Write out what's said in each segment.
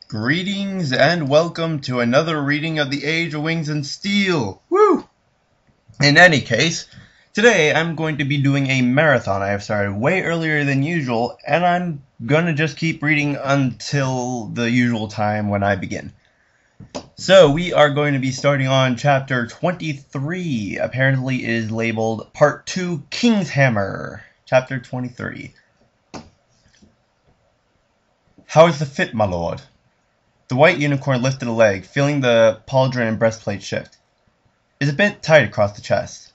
Greetings and welcome to another reading of the Age of Wings and Steel. Woo! In any case, today I'm going to be doing a marathon. I have started way earlier than usual, and I'm gonna just keep reading until the usual time when I begin. So we are going to be starting on chapter 23. Apparently it is labeled Part 2 King's Hammer. Chapter 23. How is the fit, my lord? The white unicorn lifted a leg, feeling the pauldron and breastplate shift. It's a bit tight across the chest.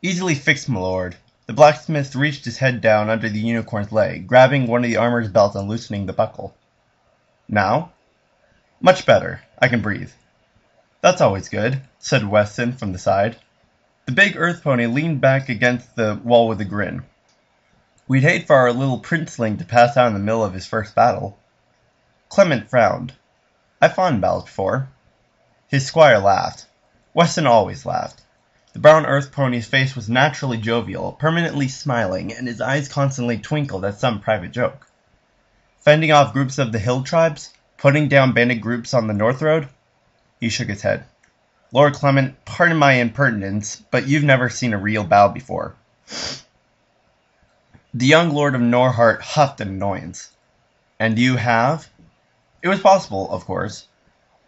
Easily fixed, my lord. The blacksmith reached his head down under the unicorn's leg, grabbing one of the armor's belts and loosening the buckle. Now? Much better. I can breathe. That's always good, said Weston from the side. The big earth pony leaned back against the wall with a grin. We'd hate for our little princeling to pass out in the middle of his first battle. Clement frowned. I've fought in battles before. His squire laughed. Weston always laughed. The brown earth pony's face was naturally jovial, permanently smiling, and his eyes constantly twinkled at some private joke. Fending off groups of the hill tribes? Putting down bandit groups on the North Road? He shook his head. Lord Clement, pardon my impertinence, but you've never seen a real battle before. The young Lord of Norhart huffed in annoyance. And you have? It was possible, of course.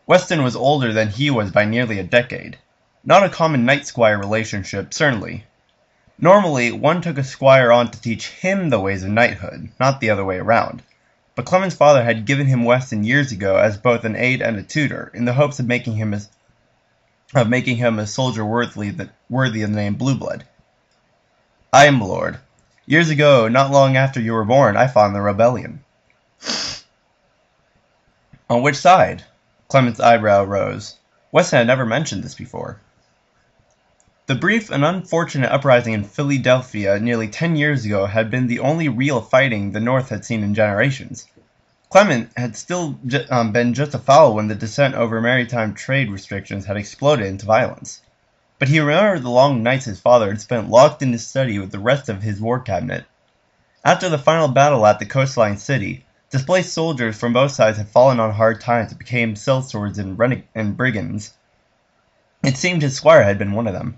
Weston was older than he was by nearly a decade. Not a common knight-squire relationship, certainly. Normally, one took a squire on to teach him the ways of knighthood, not the other way around. But Clement's father had given him Weston years ago as both an aide and a tutor, in the hopes of making him a soldier worthy of the name Blueblood. Aye, my lord. Years ago, not long after you were born, I fought in the rebellion. On which side? Clement's eyebrow rose. Weston had never mentioned this before. The brief and unfortunate uprising in Philadelphia nearly 10 years ago had been the only real fighting the North had seen in generations. Clement had still been just a fowl when the dissent over maritime trade restrictions had exploded into violence. But he remembered the long nights his father had spent locked in his study with the rest of his war cabinet. After the final battle at the coastline city, displaced soldiers from both sides had fallen on hard times and became sellswords and brigands. It seemed his squire had been one of them.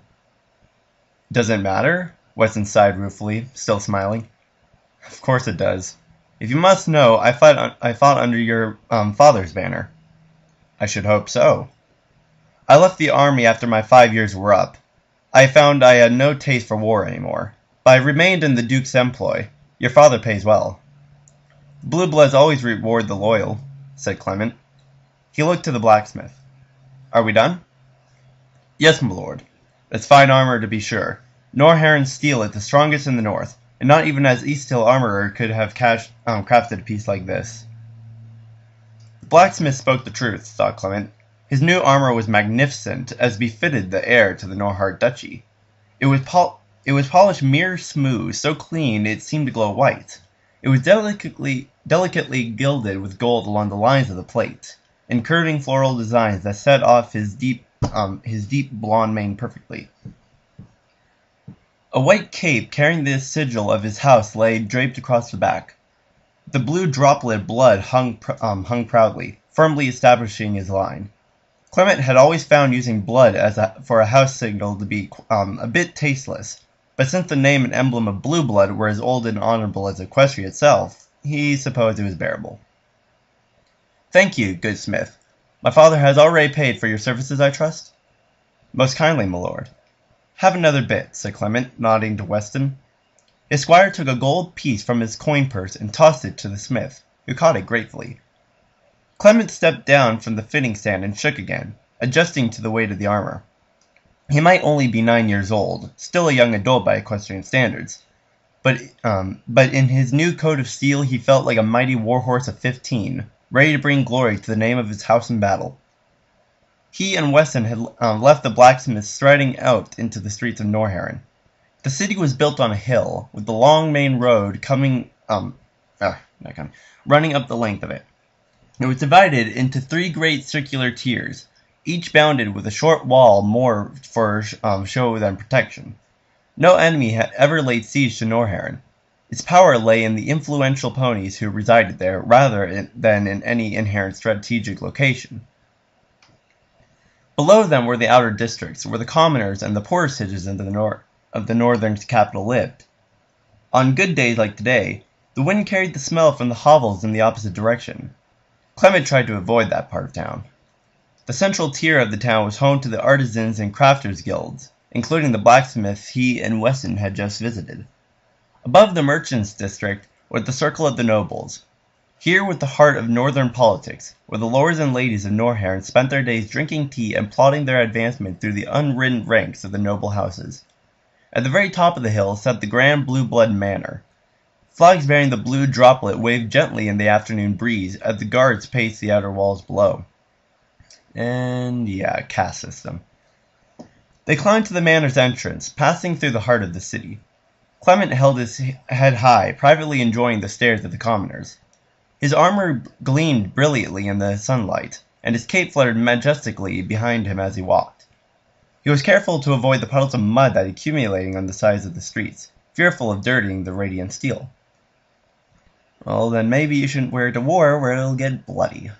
Does it matter? Weston sighed ruefully, still smiling. Of course it does. If you must know, I fought under your father's banner. I should hope so. I left the army after my 5 years were up. I found I had no taste for war anymore, but I remained in the Duke's employ. Your father pays well. Blue bloods always reward the loyal, said Clement. He looked to the blacksmith. Are we done? Yes, my lord. It's fine armor to be sure. Norharan steel is the strongest in the north, and not even as East Hill armorer could have crafted a piece like this. The blacksmith spoke the truth, thought Clement. His new armor was magnificent, as befitted the heir to the Norhart duchy. It was polished mirror smooth, so clean it seemed to glow white. It was delicately gilded with gold along the lines of the plate, and curving floral designs that set off his deep blonde mane perfectly. A white cape carrying the sigil of his house lay draped across the back. The blue droplet blood hung proudly, firmly establishing his line. Clement had always found using blood for a house signal to be a bit tasteless, but since the name and emblem of blue blood were as old and honorable as Equestria itself, he supposed it was bearable. Thank you, good smith. My father has already paid for your services, I trust? Most kindly, my lord. Have another bit, said Clement, nodding to Weston. His squire took a gold piece from his coin purse and tossed it to the smith, who caught it gratefully. Clement stepped down from the fitting stand and shook again, adjusting to the weight of the armor. He might only be 9 years old, still a young adult by equestrian standards, but in his new coat of steel he felt like a mighty warhorse of 15, ready to bring glory to the name of his house in battle. He and Weston had left the blacksmith striding out into the streets of Norharan. The city was built on a hill, with the long main road running up the length of it. It was divided into 3 great circular tiers, each bounded with a short wall more for show than protection. No enemy had ever laid siege to Norharan. Its power lay in the influential ponies who resided there rather than in any inherent strategic location. Below them were the outer districts, where the commoners and the poorer citizens of the northern capital lived. On good days like today, the wind carried the smell from the hovels in the opposite direction. Clement tried to avoid that part of town. The central tier of the town was home to the artisans and crafters guilds, including the blacksmiths he and Weston had just visited. Above the merchants' district was the circle of the nobles. Here was the heart of northern politics, where the lords and ladies of Norhairn spent their days drinking tea and plotting their advancement through the unwritten ranks of the noble houses. At the very top of the hill sat the grand blue-blood manor. Flags bearing the blue droplet waved gently in the afternoon breeze as the guards paced the outer walls below. And yeah, caste system. They climbed to the manor's entrance, passing through the heart of the city. Clement held his head high, privately enjoying the stares of the commoners. His armor gleamed brilliantly in the sunlight, and his cape fluttered majestically behind him as he walked. He was careful to avoid the puddles of mud that accumulating on the sides of the streets, fearful of dirtying the radiant steel. Well, then maybe you shouldn't wear it to war where it'll get bloody.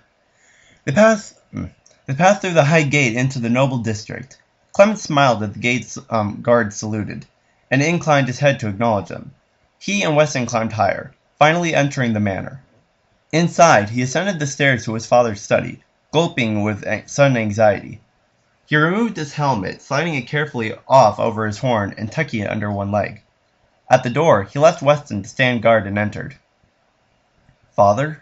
They passed through the high gate into the noble district. Clement smiled as the gate's guard saluted, and inclined his head to acknowledge them. He and Weston climbed higher, finally entering the manor. Inside, he ascended the stairs to his father's study, gulping with sudden anxiety. He removed his helmet, sliding it carefully off over his horn and tucking it under one leg. At the door, he left Weston to stand guard and entered. "Father?"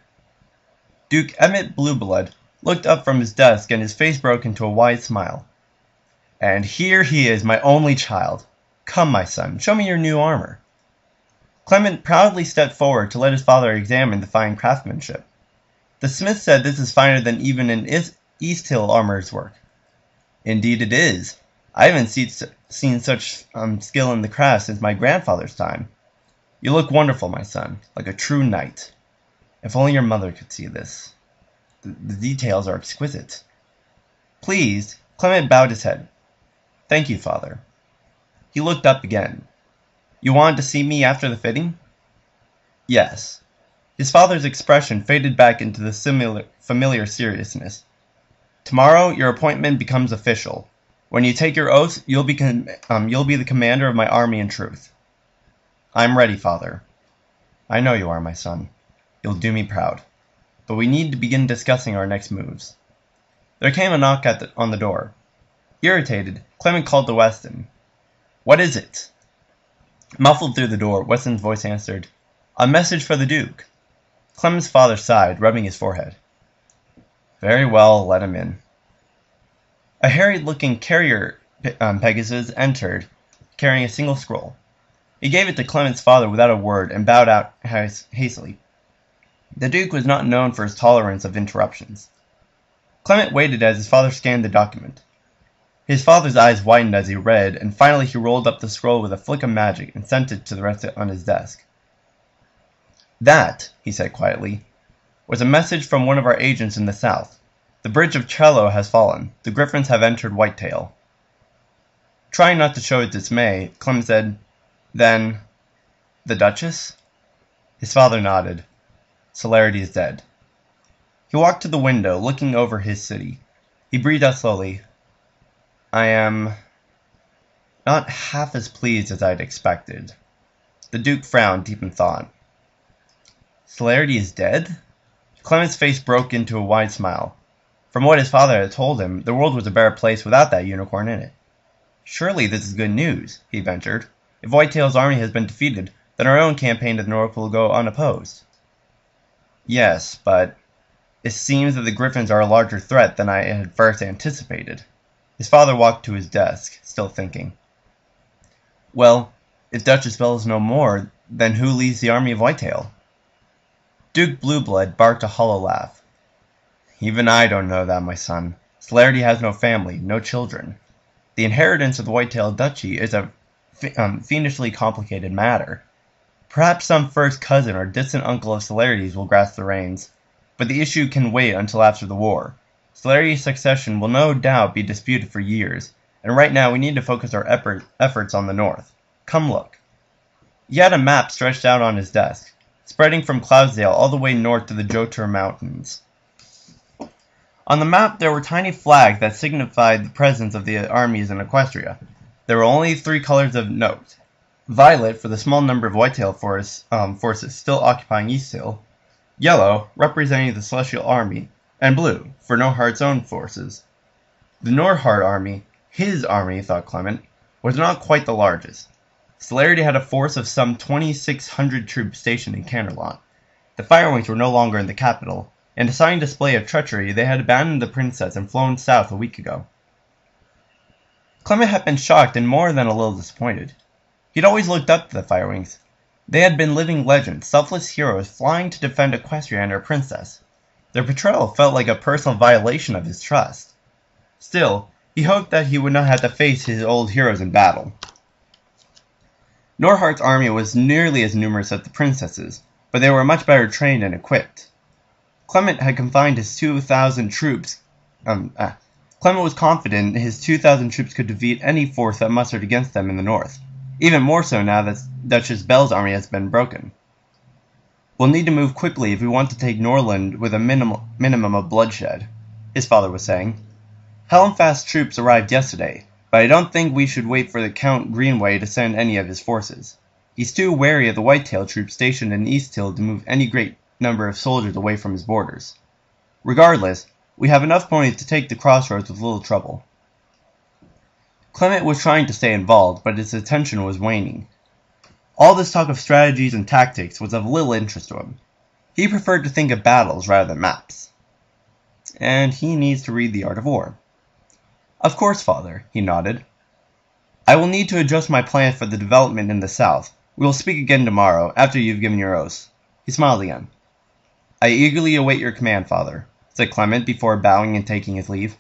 Duke Emmett Blueblood looked up from his desk and his face broke into a wide smile. "And here he is, my only child. Come, my son, show me your new armor." Clement proudly stepped forward to let his father examine the fine craftsmanship. The smith said this is finer than even an East Hill armorer's work. "Indeed it is. I haven't seen such skill in the craft since my grandfather's time. You look wonderful, my son, like a true knight. If only your mother could see this. The details are exquisite." Pleased, Clement bowed his head. "Thank you, father." He looked up again. "You wanted to see me after the fitting?" "Yes." His father's expression faded back into the familiar seriousness. "Tomorrow your appointment becomes official. When you take your oath, you'll be the commander of my army in truth." "I'm ready, father." "I know you are, my son. You'll do me proud. But we need to begin discussing our next moves." There came a knock on the door. Irritated, Clement called to Weston. "What is it?" Muffled through the door, Weston's voice answered, "A message for the Duke." Clement's father sighed, rubbing his forehead. "Very well, let him in." A harried-looking carrier Pegasus entered, carrying a single scroll. He gave it to Clement's father without a word and bowed out hastily. The Duke was not known for his tolerance of interruptions. Clement waited as his father scanned the document. His father's eyes widened as he read, and finally he rolled up the scroll with a flick of magic and sent it to the rest on his desk. "That," he said quietly, "was a message from one of our agents in the south. The bridge of Cello has fallen. The Griffins have entered Whitetail." Trying not to show his dismay, Clement said, "Then, the Duchess?" His father nodded. "Celerity is dead." He walked to the window, looking over his city. He breathed out slowly. "I am not half as pleased as I had expected." The Duke frowned, deep in thought. "Celerity is dead?" Clement's face broke into a wide smile. From what his father had told him, the world was a better place without that unicorn in it. "Surely this is good news," he ventured. "If Whitetail's army has been defeated, then our own campaign to the north will go unopposed." "Yes, but it seems that the Griffins are a larger threat than I had first anticipated." His father walked to his desk, still thinking. "Well, if Duchess Bell is no more, then who leads the army of Whitetail?" Duke Blueblood barked a hollow laugh. "Even I don't know that, my son. Celerity has no family, no children. The inheritance of the Whitetail Duchy is a fiendishly complicated matter. Perhaps some first cousin or distant uncle of Celerity's will grasp the reins, but the issue can wait until after the war. Celerity's succession will no doubt be disputed for years, and right now we need to focus our efforts on the north. Come look." He had a map stretched out on his desk, spreading from Cloudsdale all the way north to the Jotur Mountains. On the map there were tiny flags that signified the presence of the armies in Equestria. There were only 3 colors of note: violet for the small number of Whitetail forces still occupying Easthill, yellow representing the Celestial Army, and blue for Norhart's own forces. The Norhart army, his army, thought Clement, was not quite the largest. Celerity had a force of some 2,600 troops stationed in Canterlot. The Firewings were no longer in the capital. In a sign display of treachery, they had abandoned the princess and flown south a week ago. Clement had been shocked and more than a little disappointed. He'd always looked up to the Firewings. They had been living legends, selfless heroes flying to defend Equestria and her princess. Their betrayal felt like a personal violation of his trust. Still, he hoped that he would not have to face his old heroes in battle. Norhart's army was nearly as numerous as the princess's, but they were much better trained and equipped. Clement had confined his 2,000 troops. Clement was confident his 2,000 troops could defeat any force that mustered against them in the north, even more so now that Duchess Belle's army has been broken. We'll need to move quickly if we want to take Norland with a minimum of bloodshed, his father was saying. Helmfast's troops arrived yesterday, but I don't think we should wait for the Count Greenway to send any of his forces. He's too wary of the Whitetail troops stationed in Easthill to move any great number of soldiers away from his borders. Regardless, we have enough ponies to take the crossroads with little trouble. Clement was trying to stay involved, but his attention was waning. All this talk of strategies and tactics was of little interest to him. He preferred to think of battles rather than maps. And he needs to read The Art of War. Of course, father, he nodded. I will need to adjust my plan for the development in the south. We will speak again tomorrow, after you've given your oath. He smiled again. I eagerly await your command, father, said Clement before bowing and taking his leave.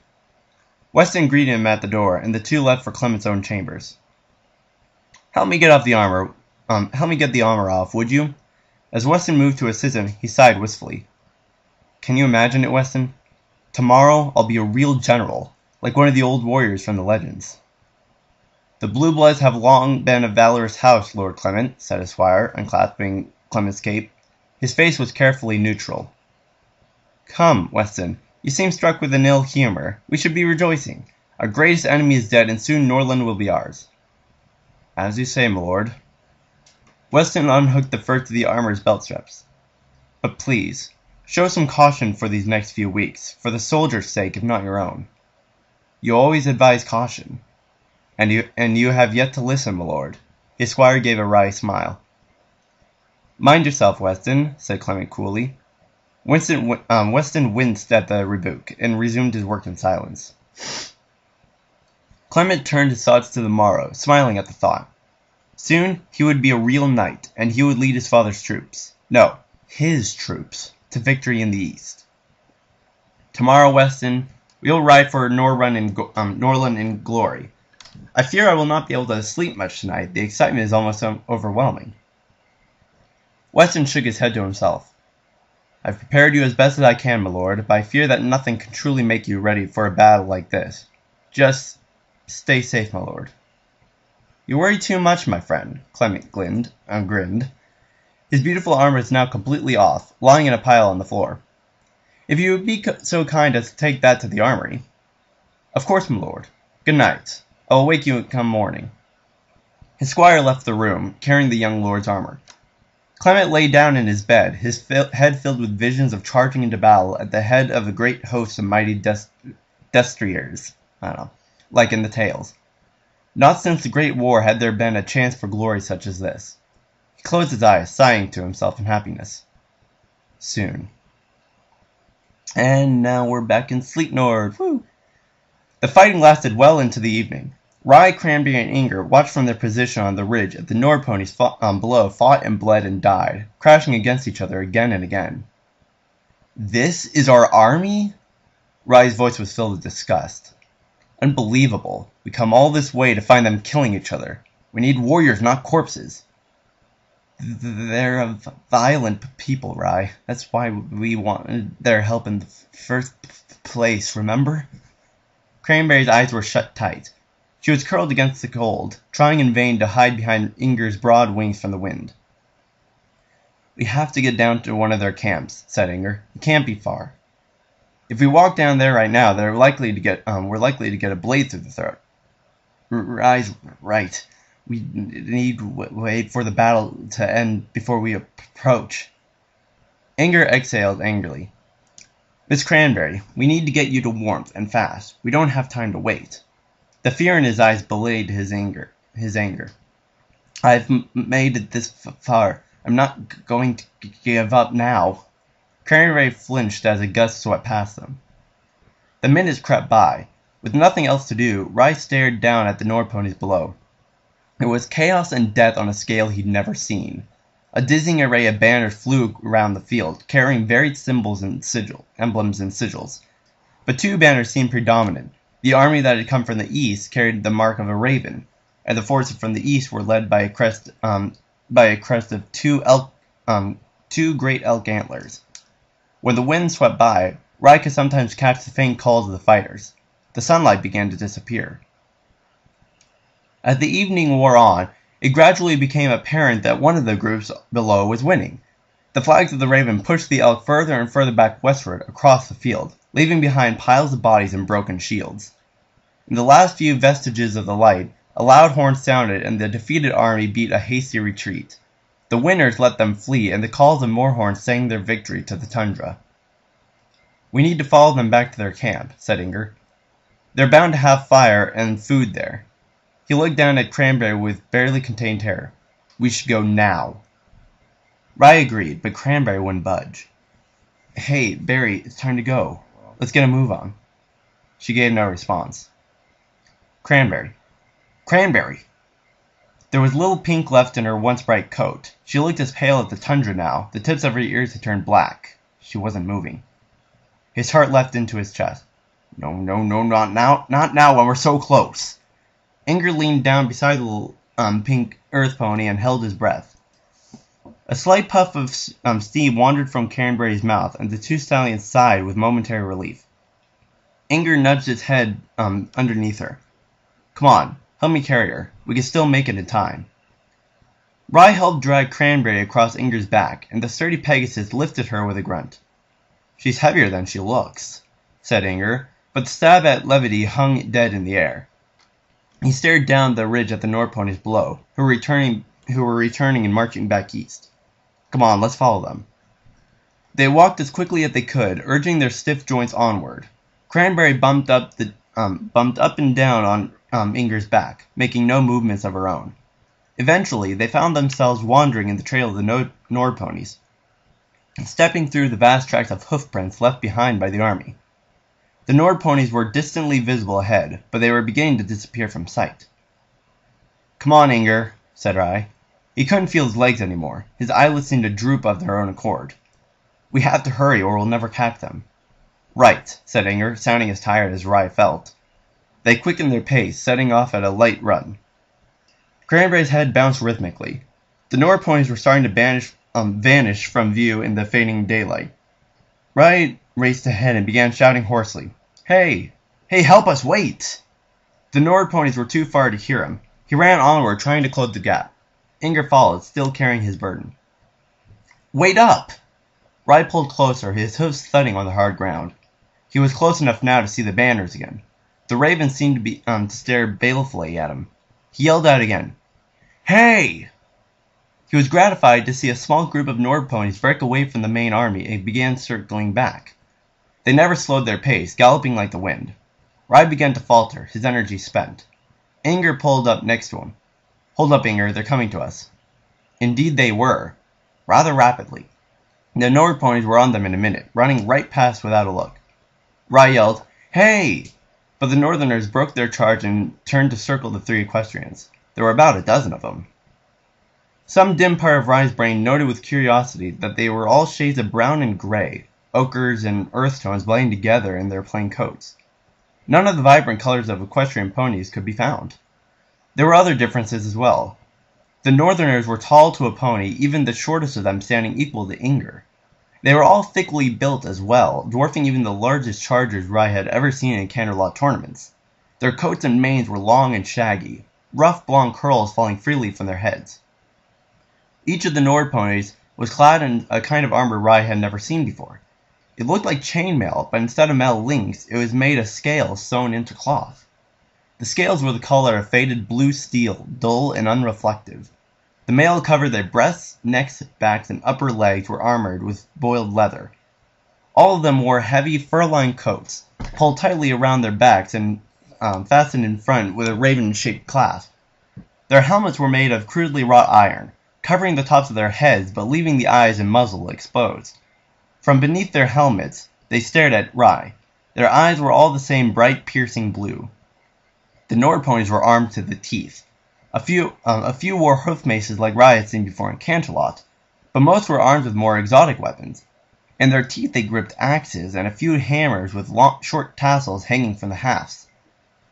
Weston greeted him at the door, and the two left for Clement's own chambers. Help me get the armor off, would you? As Weston moved to assist him, he sighed wistfully. Can you imagine it, Weston? Tomorrow I'll be a real general, like one of the old warriors from the legends. The Blue Bloods have long been a valorous house, Lord Clement, said his squire, unclasping Clement's cape. His face was carefully neutral. Come, Weston, you seem struck with an ill humor. We should be rejoicing. Our greatest enemy is dead, and soon Norland will be ours. As you say, my lord. Weston unhooked the first of the armor's belt straps. But please, show some caution for these next few weeks, for the soldiers' sake, if not your own. You always advise caution. And you have yet to listen, my lord. His squire gave a wry smile. Mind yourself, Weston, said Clement coolly. Weston winced at the rebuke, and resumed his work in silence. Clement turned his thoughts to the morrow, smiling at the thought. Soon he would be a real knight, and he would lead his father's troops. No, his troops, to victory in the east. Tomorrow, Weston, we will ride for Norland in glory. I fear I will not be able to sleep much tonight. The excitement is almost overwhelming. Weston shook his head to himself. I've prepared you as best as I can, my lord, but I fear that nothing can truly make you ready for a battle like this. Just stay safe, my lord. You worry too much, my friend, Clement grinned. His beautiful armor is now completely off, lying in a pile on the floor. If you would be so kind as to take that to the armory. Of course, my lord. Good night. I will wake you come morning. His squire left the room, carrying the young lord's armor. Clement lay down in his bed, his head filled with visions of charging into battle at the head of a great host of mighty destriers, like in the tales. Not since the Great War had there been a chance for glory such as this. He closed his eyes, sighing to himself in happiness. Soon. And now we're back in Sleep Nord. Woo! The fighting lasted well into the evening. Rye, Cranberry, and Inger watched from their position on the ridge as the Nord ponies below fought and bled and died, crashing against each other again and again. This is our army? Rye's voice was filled with disgust. Unbelievable. We come all this way to find them killing each other. We need warriors, not corpses. They're a violent people, Rye. That's why we wanted their help in the first place, remember? Cranberry's eyes were shut tight. She was curled against the cold, trying in vain to hide behind Inger's broad wings from the wind. "We have to get down to one of their camps," said Inger. "It can't be far. If we walk down there right now, we're likely to get a blade through the throat." Right. We need to wait for the battle to end before we approach." Inger exhaled angrily. "Miss Cranberry, we need to get you to warmth, and fast. We don't have time to wait." The fear in his eyes belied his anger. "I've made it this far. I'm not going to give up now." Cranberry flinched as a gust swept past them. The minutes crept by. With nothing else to do, Rye stared down at the Nord ponies below. It was chaos and death on a scale he'd never seen. A dizzying array of banners flew around the field, carrying varied emblems and sigils. But two banners seemed predominant. The army that had come from the east carried the mark of a raven, and the forces from the east were led by a crest of two great elk antlers. When the wind swept by, Rye could sometimes catch the faint calls of the fighters. The sunlight began to disappear. As the evening wore on, it gradually became apparent that one of the groups below was winning. The flags of the raven pushed the elk further and further back westward across the field, leaving behind piles of bodies and broken shields. In the last few vestiges of the light, a loud horn sounded and the defeated army beat a hasty retreat. The winners let them flee, and the calls of more horns sang their victory to the tundra. "We need to follow them back to their camp," said Inger. "They're bound to have fire and food there." He looked down at Cranberry with barely contained terror. "We should go now." Rye agreed, but Cranberry wouldn't budge. "Hey, Barry, it's time to go. Let's get a move on." She gave no response. Cranberry. There was little pink left in her once bright coat. She looked as pale as the tundra now. The tips of her ears had turned black. She wasn't moving. His heart leapt into his chest. No, not now when we're so close." Inger leaned down beside the little pink earth pony and held his breath. A slight puff of steam wandered from Cranberry's mouth, and the two stallions sighed with momentary relief. Inger nudged his head underneath her. "Come on, help me carry her. We can still make it in time." Rye helped drag Cranberry across Inger's back, and the sturdy Pegasus lifted her with a grunt. "She's heavier than she looks," said Inger, but the stab at levity hung dead in the air. He stared down the ridge at the Nord ponies below, who were returning and marching back east. "Come on, let's follow them." They walked as quickly as they could, urging their stiff joints onward. Cranberry bumped up and down on Inger's back, making no movements of her own. Eventually, they found themselves wandering in the trail of the Nord ponies, stepping through the vast tracks of hoofprints left behind by the army. The Nord ponies were distantly visible ahead, but they were beginning to disappear from sight. "Come on, Inger," said Rye. He couldn't feel his legs anymore. His eyelids seemed to droop of their own accord. "We have to hurry or we'll never catch them." "Right," said Inger, sounding as tired as Rye felt. They quickened their pace, setting off at a light run. Cranberry's head bounced rhythmically. The Nord ponies were starting to vanish from view in the fading daylight. Rye raced ahead and began shouting hoarsely, Hey, help us, wait!" The Nord ponies were too far to hear him. He ran onward, trying to close the gap. Inger followed, still carrying his burden. "Wait up!" Rye pulled closer, his hoofs thudding on the hard ground. He was close enough now to see the banners again. The raven seemed to stare balefully at him. He yelled out again, "Hey!" He was gratified to see a small group of Nord ponies break away from the main army and began circling back. They never slowed their pace, galloping like the wind. Rye began to falter, his energy spent. Inger pulled up next to him. "Hold up, Inger, they're coming to us." Indeed they were, rather rapidly. The Nord ponies were on them in a minute, running right past without a look. Rye yelled, "Hey!" But the Northerners broke their charge and turned to circle the three equestrians. There were about a dozen of them. Some dim part of Rye's brain noted with curiosity that they were all shades of brown and gray, ochres and earth tones blending together in their plain coats. None of the vibrant colors of equestrian ponies could be found. There were other differences as well. The Northerners were tall to a pony, even the shortest of them standing equal to Inger. They were all thickly built as well, dwarfing even the largest chargers Rye had ever seen in Canterlot tournaments. Their coats and manes were long and shaggy, rough blonde curls falling freely from their heads. Each of the Nord ponies was clad in a kind of armor Rai had never seen before. It looked like chainmail, but instead of metal links, it was made of scales sewn into cloth. The scales were the color of faded blue steel, dull and unreflective. The mail covered their breasts, necks, backs, and upper legs were armored with boiled leather. All of them wore heavy, fur-lined coats, pulled tightly around their backs and fastened in front with a raven-shaped clasp. Their helmets were made of crudely wrought iron, covering the tops of their heads but leaving the eyes and muzzle exposed. From beneath their helmets, they stared at Rai. Their eyes were all the same bright, piercing blue. The Nord ponies were armed to the teeth. A few wore hoof maces like Rai had seen before in Canterlot, but most were armed with more exotic weapons. In their teeth they gripped axes and a few hammers with short tassels hanging from the hafts.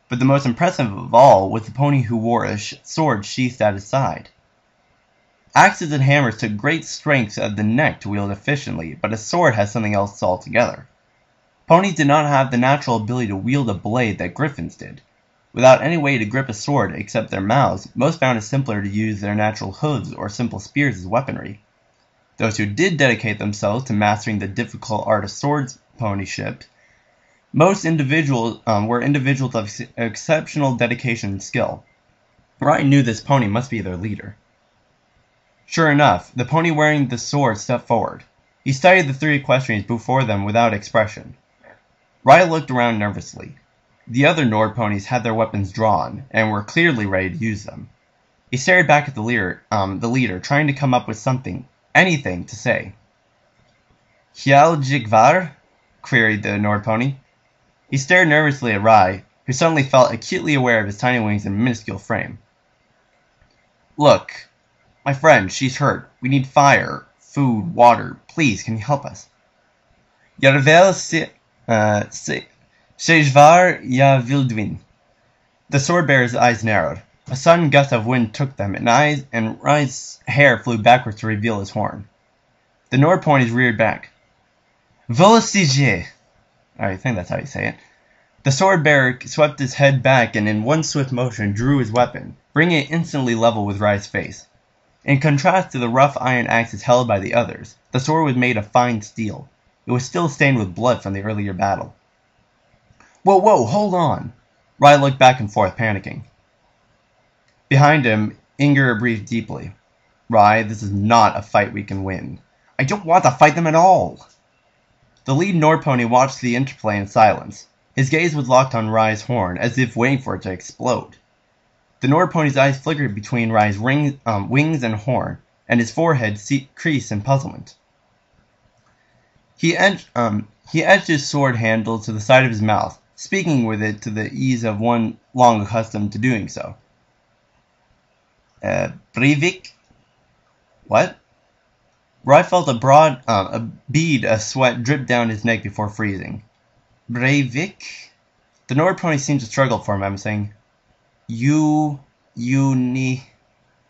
But the most impressive of all was the pony who wore a sword sheathed at his side. Axes and hammers took great strength of the neck to wield efficiently, but a sword has something else altogether. Ponies did not have the natural ability to wield a blade that griffins did. Without any way to grip a sword except their mouths, most found it simpler to use their natural hooves or simple spears as weaponry. Those who did dedicate themselves to mastering the difficult art of swordsmanship, most individuals were individuals of exceptional dedication and skill. Rai knew this pony must be their leader. Sure enough, the pony wearing the sword stepped forward. He studied the three equestrians before them without expression. Rai looked around nervously. The other Nord ponies had their weapons drawn, and were clearly ready to use them. He stared back at the leader, trying to come up with something, anything, to say. "Hjal Jigvar?" queried the Nord pony. He stared nervously at Rai, who suddenly felt acutely aware of his tiny wings and minuscule frame. "Look, my friend, she's hurt. We need fire, food, water. Please, can you help us?" "Jarvel Sejvar ya Vildwin." The sword-bearer's eyes narrowed. A sudden gust of wind took them, and Rai's hair flew backwards to reveal his horn. The Nord ponies reared back. "Volostige!" I think that's how you say it. The sword-bearer swept his head back and in one swift motion drew his weapon, bringing it instantly level with Rai's face. In contrast to the rough iron axes held by the others, the sword was made of fine steel. It was still stained with blood from the earlier battle. Whoa, hold on! Rai looked back and forth, panicking. Behind him, Inger breathed deeply. "Rai, this is not a fight we can win." "I don't want to fight them at all!" The lead Nord pony watched the interplay in silence. His gaze was locked on Rai's horn, as if waiting for it to explode. The Nord pony's eyes flickered between Rai's wings and horn, and his forehead creased in puzzlement. He edged his sword handle to the side of his mouth, speaking with it to the ease of one long accustomed to doing so. Breivik? What? Rai felt a bead of sweat drip down his neck before freezing. Breivik? The Nord pony seemed to struggle for a moment, saying,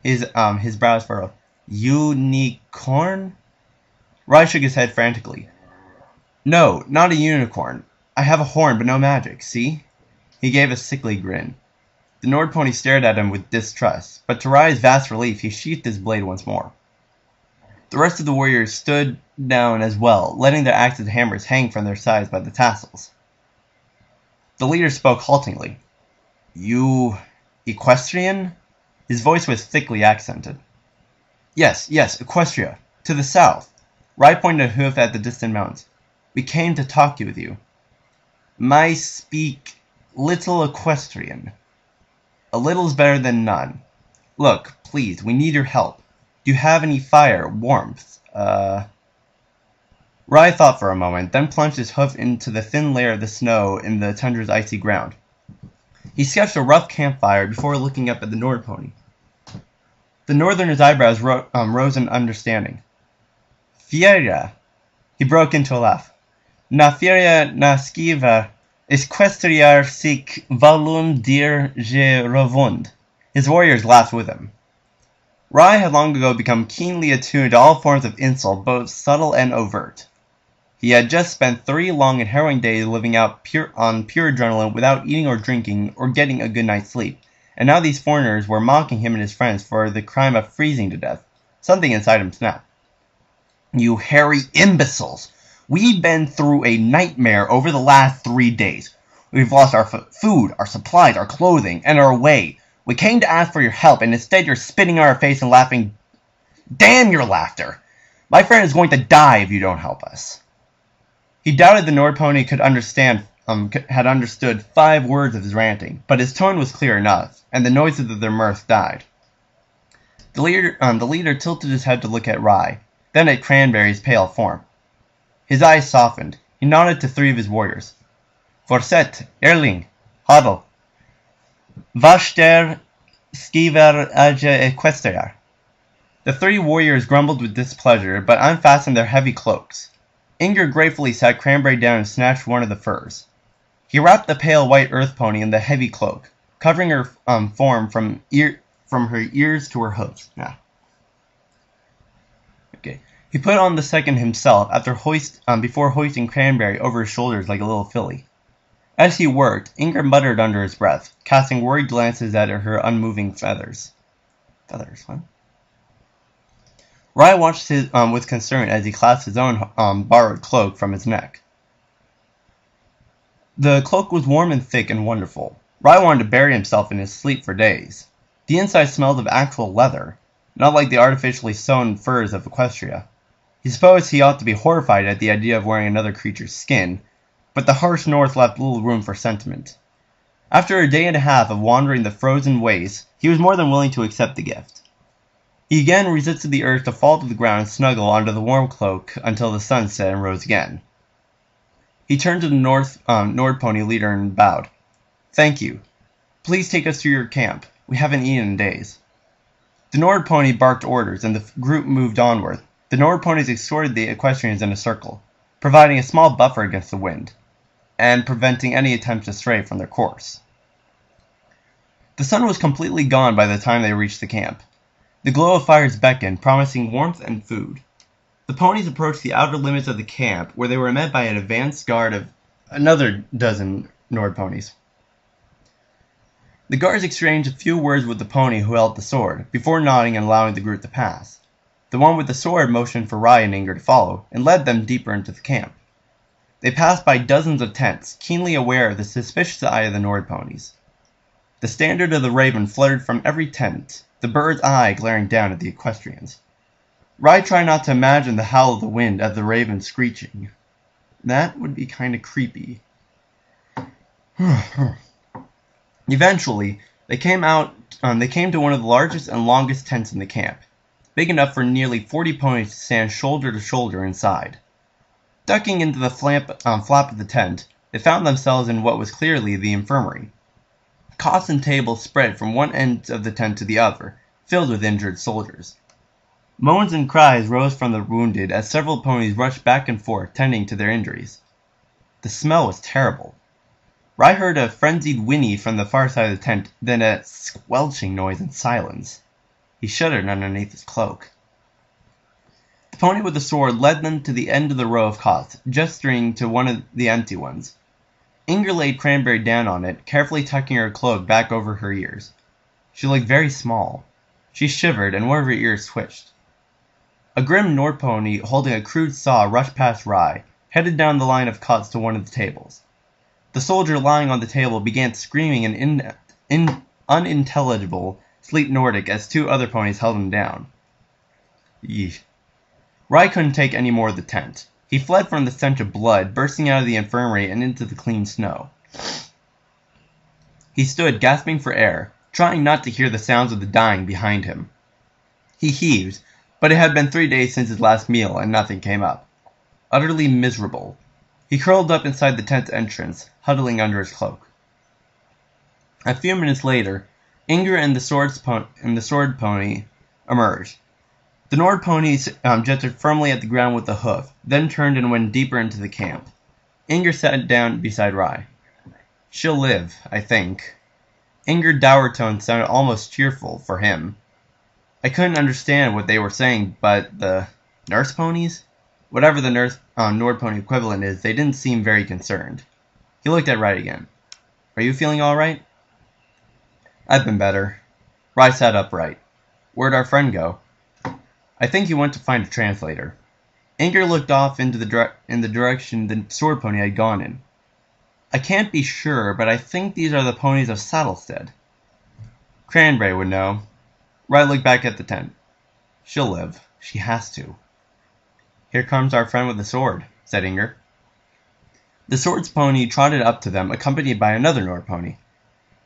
his brows furrowed. Unicorn? Rai shook his head frantically. "No, not a unicorn. I have a horn, but no magic, see?" He gave a sickly grin. The Nord pony stared at him with distrust, but to Rai's vast relief, he sheathed his blade once more. The rest of the warriors stood down as well, letting their axes and hammers hang from their sides by the tassels. The leader spoke haltingly. "You equestrian?" His voice was thickly accented. Yes, Equestria. To the south." Rai pointed a hoof at the distant mountains. "We came to talk with you." "My speak little equestrian." "A little's better than none. Look, please, we need your help. Do you have any fire, warmth, Rai thought for a moment, then plunged his hoof into the thin layer of the snow in the tundra's icy ground. He sketched a rough campfire before looking up at the Nord pony. The northerner's eyebrows rose in understanding. "Fieria!" He broke into a laugh. "Na fieria na skiva equestriar sic valum dir je rovund." His warriors laughed with him. Rai had long ago become keenly attuned to all forms of insult, both subtle and overt. He had just spent 3 long and harrowing days living out on pure adrenaline without eating or drinking or getting a good night's sleep, and now these foreigners were mocking him and his friends for the crime of freezing to death. Something inside him snapped. "You hairy imbeciles! We've been through a nightmare over the last 3 days. We've lost our food, our supplies, our clothing, and our way. We came to ask for your help, and instead you're spitting on our face and laughing. Damn your laughter! My friend is going to die if you don't help us." He doubted the Nord pony had understood 5 words of his ranting, but his tone was clear enough, and the noises of their mirth died. The leader tilted his head to look at Rye, then at Cranberry's pale form. His eyes softened. He nodded to 3 of his warriors. "Forset, Erling, Hadel, Vashter, Skiver, Aja, Equestrar." The 3 warriors grumbled with displeasure, but unfastened their heavy cloaks. Inger gratefully sat Cranberry down and snatched one of the furs. He wrapped the pale white earth pony in the heavy cloak, covering her form from her ears to her hooves. He put on the second himself before hoisting Cranberry over his shoulders like a little filly. As he worked, Inger muttered under his breath, casting worried glances at her unmoving feathers. What? Rye watched with concern as he clasped his own borrowed cloak from his neck. The cloak was warm and thick and wonderful. Rye wanted to bury himself in his sleep for days. The inside smelled of actual leather, not like the artificially sewn furs of Equestria. He supposed he ought to be horrified at the idea of wearing another creature's skin, but the harsh north left little room for sentiment. After a day and a half of wandering the frozen wastes, he was more than willing to accept the gift. He again resisted the urge to fall to the ground and snuggle under the warm cloak until the sun set and rose again. He turned to the Nord pony leader and bowed. "Thank you. Please take us to your camp. We haven't eaten in days." The Nord pony barked orders, and the group moved onward. The Nord ponies escorted the equestrians in a circle, providing a small buffer against the wind, and preventing any attempt to stray from their course. The sun was completely gone by the time they reached the camp. The glow of fires beckoned, promising warmth and food. The ponies approached the outer limits of the camp, where they were met by an advance guard of another dozen Nord ponies. The guards exchanged a few words with the pony who held the sword, before nodding and allowing the group to pass. The one with the sword motioned for Rye and Inger to follow, and led them deeper into the camp. They passed by dozens of tents, keenly aware of the suspicious eye of the Nord ponies. The standard of the raven fluttered from every tent, the bird's eye glaring down at the equestrians. Rye tried not to imagine the howl of the wind as the raven screeching. That would be kind of creepy. Eventually, they came to one of the largest and longest tents in the camp, big enough for nearly 40 ponies to stand shoulder to shoulder inside. Ducking into the flap of the tent, they found themselves in what was clearly the infirmary. Cots and tables spread from one end of the tent to the other, filled with injured soldiers. Moans and cries rose from the wounded as several ponies rushed back and forth, tending to their injuries. The smell was terrible. Rye heard a frenzied whinny from the far side of the tent, then a squelching noise and silence. He shuddered underneath his cloak. The pony with the sword led them to the end of the row of cots, gesturing to one of the empty ones. Inger laid Cranberry down on it, carefully tucking her cloak back over her ears. She looked very small. She shivered, and one of her ears twitched. A grim Nord pony holding a crude saw rushed past Rye, headed down the line of cots to one of the tables. The soldier lying on the table began screaming in unintelligible Sleep Nordic as 2 other ponies held him down. Yeesh. Rye couldn't take any more of the tent. He fled from the stench of blood, bursting out of the infirmary and into the clean snow. He stood, gasping for air, trying not to hear the sounds of the dying behind him. He heaved, but it had been 3 days since his last meal, and nothing came up. Utterly miserable, he curled up inside the tent's entrance, huddling under his cloak. A few minutes later, Inger and the sword pony emerged. The Nord ponies jetted firmly at the ground with the hoof, then turned and went deeper into the camp. Inger sat down beside Rye. "She'll live, I think." Inger's dour tone sounded almost cheerful for him. I couldn't understand what they were saying, but the nurse ponies? Whatever the Nord Pony equivalent is, they didn't seem very concerned. He looked at Rye again. Are you feeling alright? I've been better. Rye sat upright. Where'd our friend go? I think he went to find a translator. Inger looked off in the direction the sword pony had gone in. I can't be sure, but I think these are the ponies of Saddlestead. Cranberry would know. Rye looked back at the tent. She'll live. She has to. Here comes our friend with the sword, said Inger. The sword's pony trotted up to them, accompanied by another Nord pony.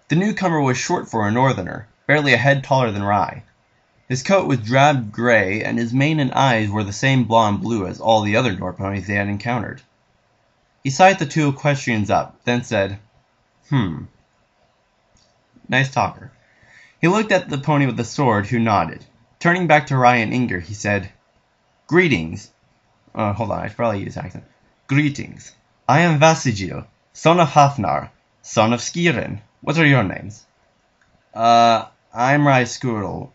The newcomer was short for a northerner, barely a head taller than Rye. His coat was drab gray, and his mane and eyes were the same blonde-blue as all the other Nord ponies they had encountered. He sized the two equestrians up, then said, Nice talker. He looked at the pony with the sword, who nodded. Turning back to Rye and Inger, he said, Greetings. Hold on, I should probably use accent. Greetings. I am Vasigil, son of Hafnar, son of Skiren. What are your names? I'm Rye Strudel,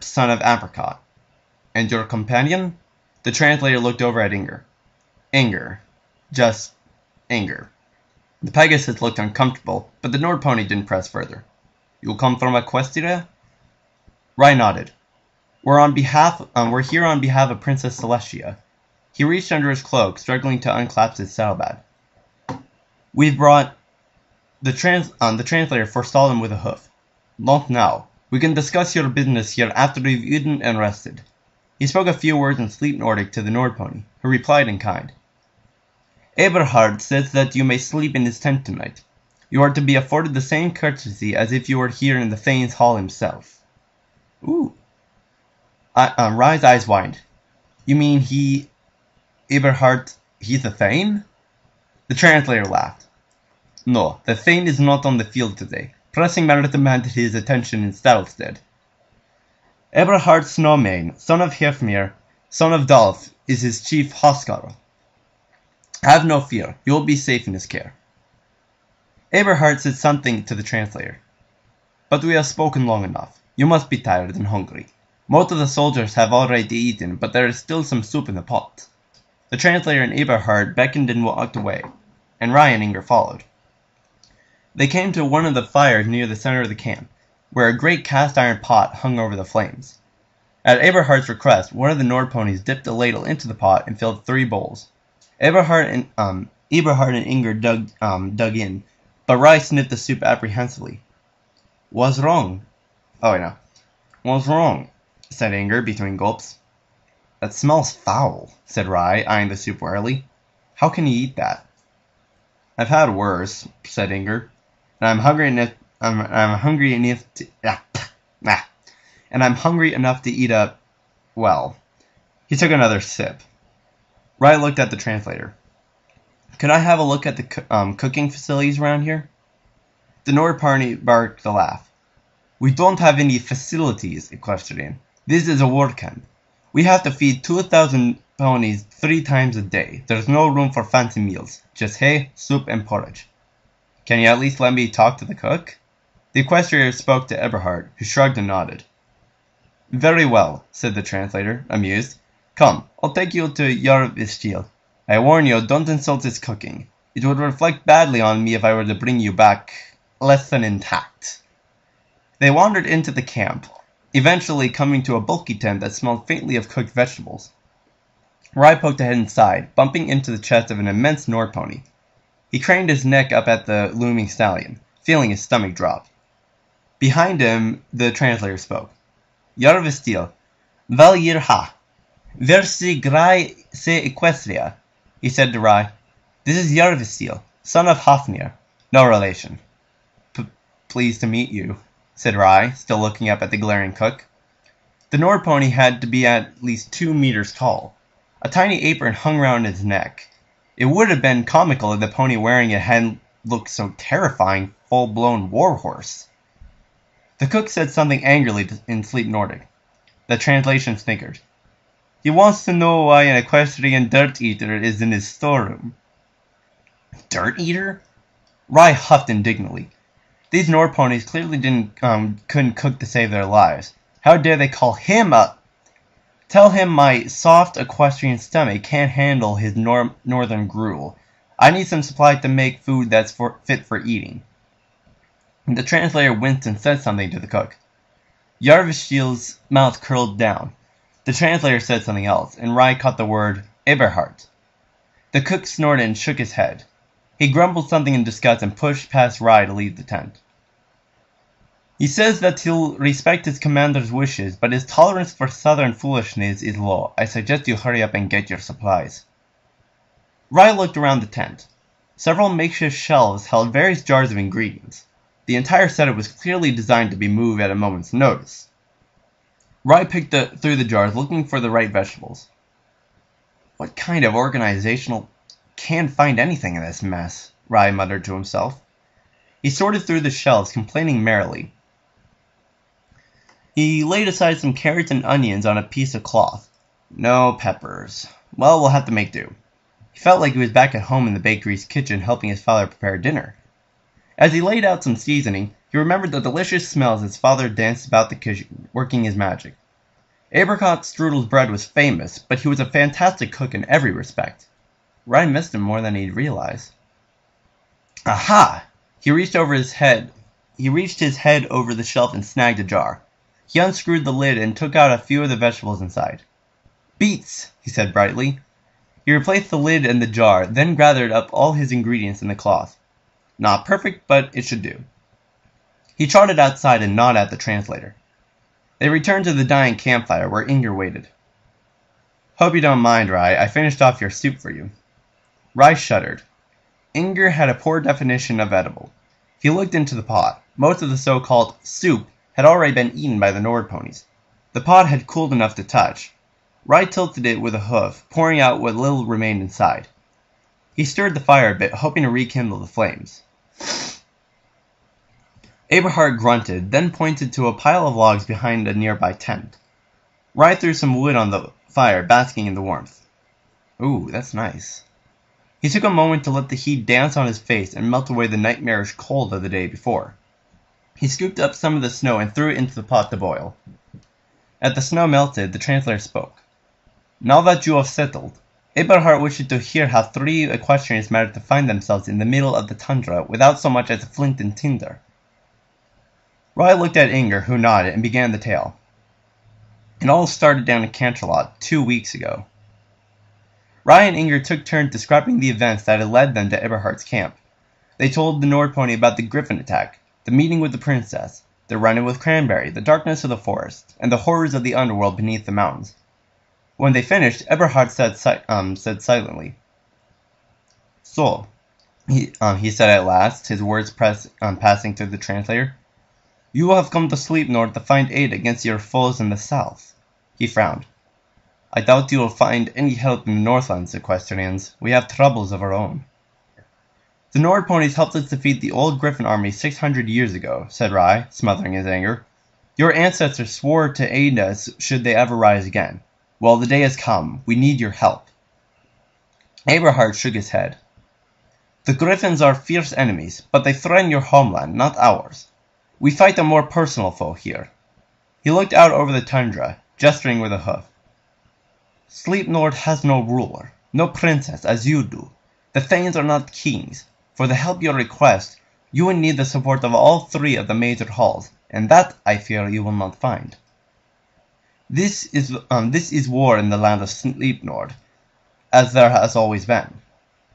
son of Apricot. And your companion? The translator looked over at Inger. Inger. Just Inger. The Pegasus looked uncomfortable, but the Nord pony didn't press further. You come from Equestria? Rye nodded. We're here on behalf of Princess Celestia. He reached under his cloak, struggling to unclasp his saddlebag. We've brought... The translator forestalled him with a hoof. Not now. We can discuss your business here after we've eaten and rested. He spoke a few words in Sleep Nordic to the Nord pony, who replied in kind. Eberhard says that you may sleep in his tent tonight. You are to be afforded the same courtesy as if you were here in the Thane's hall himself. Ooh. Rye's eyes widened. You mean Eberhard, he's a Thane? The translator laughed. No, the Thane is not on the field today. Pressing matter demanded his attention in Saddlestead. Eberhard Snowmane, son of Hefmir, son of Dolf, is his chief housecarl. Have no fear, you will be safe in his care. Eberhard said something to the translator. But we have spoken long enough. You must be tired and hungry. Most of the soldiers have already eaten, but there is still some soup in the pot. The translator and Eberhard beckoned and walked away, and Rye and Inger followed. They came to one of the fires near the center of the camp, where a great cast-iron pot hung over the flames. At Eberhard's request, one of the Nord ponies dipped a ladle into the pot and filled 3 bowls. Eberhard and Inger dug in, but Rye sniffed the soup apprehensively. What's wrong? What's wrong? Said Inger between gulps. That smells foul, said Rye, eyeing the soup warily. How can you eat that? I've had worse, said Inger, and I'm hungry enough to eat up. Well, he took another sip. Rye looked at the translator. Could I have a look at the cooking facilities around here? The Nord pony barked a laugh. We don't have any facilities, Equestrian. This is a war camp. We have to feed 2,000 ponies 3 times a day. There's no room for fancy meals. Just hay, soup, and porridge. Can you at least let me talk to the cook? The equestrian spoke to Eberhard, who shrugged and nodded. Very well, said the translator, amused. Come, I'll take you to Jarvistil. I warn you, don't insult his cooking. It would reflect badly on me if I were to bring you back less than intact. They wandered into the camp, eventually coming to a bulky tent that smelled faintly of cooked vegetables. Rye poked ahead inside, bumping into the chest of an immense Nord pony. He craned his neck up at the looming stallion, feeling his stomach drop. Behind him, the translator spoke. Jarvistil, vel yirha, versi grai se equestria, he said to Rye. This is Jarvistil, son of Hafnir, no relation. Pleased to meet you, said Rye, still looking up at the glaring cook. The Nord pony had to be at least 2 meters tall. A tiny apron hung round his neck. It would have been comical if the pony wearing it hadn't looked so terrifying, full-blown warhorse. The cook said something angrily in Sleep Nordic. The translation snickered. He wants to know why an equestrian dirt eater is in his storeroom. Dirt eater? Rye huffed indignantly. These Nord ponies clearly couldn't cook to save their lives. How dare they call him up? Tell him my soft equestrian stomach can't handle his northern gruel. I need some supply to make food that's fit for eating." The translator winced and said something to the cook. Yarvishil's mouth curled down. The translator said something else, and Rai caught the word Eberhard. The cook snorted and shook his head. He grumbled something in disgust and pushed past Rai to leave the tent. "He says that he'll respect his commander's wishes, but his tolerance for southern foolishness is low. I suggest you hurry up and get your supplies." Rai looked around the tent. Several makeshift shelves held various jars of ingredients. The entire setup was clearly designed to be moved at a moment's notice. Rai picked through the jars, looking for the right vegetables. "What kind of organizational can't find anything in this mess?" Rai muttered to himself. He sorted through the shelves, complaining merrily. He laid aside some carrots and onions on a piece of cloth. No peppers. Well, we'll have to make do. He felt like he was back at home in the bakery's kitchen helping his father prepare dinner. As he laid out some seasoning, he remembered the delicious smells his father danced about the kitchen, working his magic. Apricot Strudel's bread was famous, but he was a fantastic cook in every respect. Ryan missed him more than he'd realized. Aha! He reached his head over the shelf and snagged a jar. He unscrewed the lid and took out a few of the vegetables inside. "Beets," he said brightly. He replaced the lid and the jar, then gathered up all his ingredients in the cloth. Not perfect, but it should do. He trotted outside and gnawed at the translator. They returned to the dying campfire, where Inger waited. "Hope you don't mind, Rai. I finished off your soup for you." Rai shuddered. Inger had a poor definition of edible. He looked into the pot. Most of the so-called soup had already been eaten by the Nord ponies. The pot had cooled enough to touch. Rai tilted it with a hoof, pouring out what little remained inside. He stirred the fire a bit, hoping to rekindle the flames. Eberhard grunted, then pointed to a pile of logs behind a nearby tent. Rai threw some wood on the fire, basking in the warmth. "Ooh, that's nice." He took a moment to let the heat dance on his face and melt away the nightmarish cold of the day before. He scooped up some of the snow and threw it into the pot to boil. As the snow melted, the translator spoke. "Now that you have settled, Eberhard wishes to hear how 3 equestrians managed to find themselves in the middle of the tundra without so much as a flint and tinder." Rai looked at Inger, who nodded, and began the tale. It all started down in Canterlot 2 weeks ago. Rai and Inger took turns describing the events that had led them to Eberhard's camp. They told the Nord pony about the griffin attack, the meeting with the princess, the run-in with Cranberry, the darkness of the forest, and the horrors of the underworld beneath the mountains. When they finished, Eberhard said silently, "So," he said at last, his words passing through the translator, "you have come to Sleipnor to find aid against your foes in the south." He frowned. "I doubt you will find any help in the Northlands, equestrians. We have troubles of our own." "The Nord ponies helped us defeat the old Griffin army 600 years ago," said Rai, smothering his anger. "Your ancestors swore to aid us should they ever rise again. Well, the day has come. We need your help." Eberhard shook his head. "The Griffins are fierce enemies, but they threaten your homeland, not ours. We fight a more personal foe here." He looked out over the tundra, gesturing with a hoof. "Sleipnor has no ruler, no princess, as you do. The Thanes are not kings. For the help you request, you will need the support of all 3 of the major halls, and that, I fear, you will not find. This is war in the land of Sleipnor, as there has always been.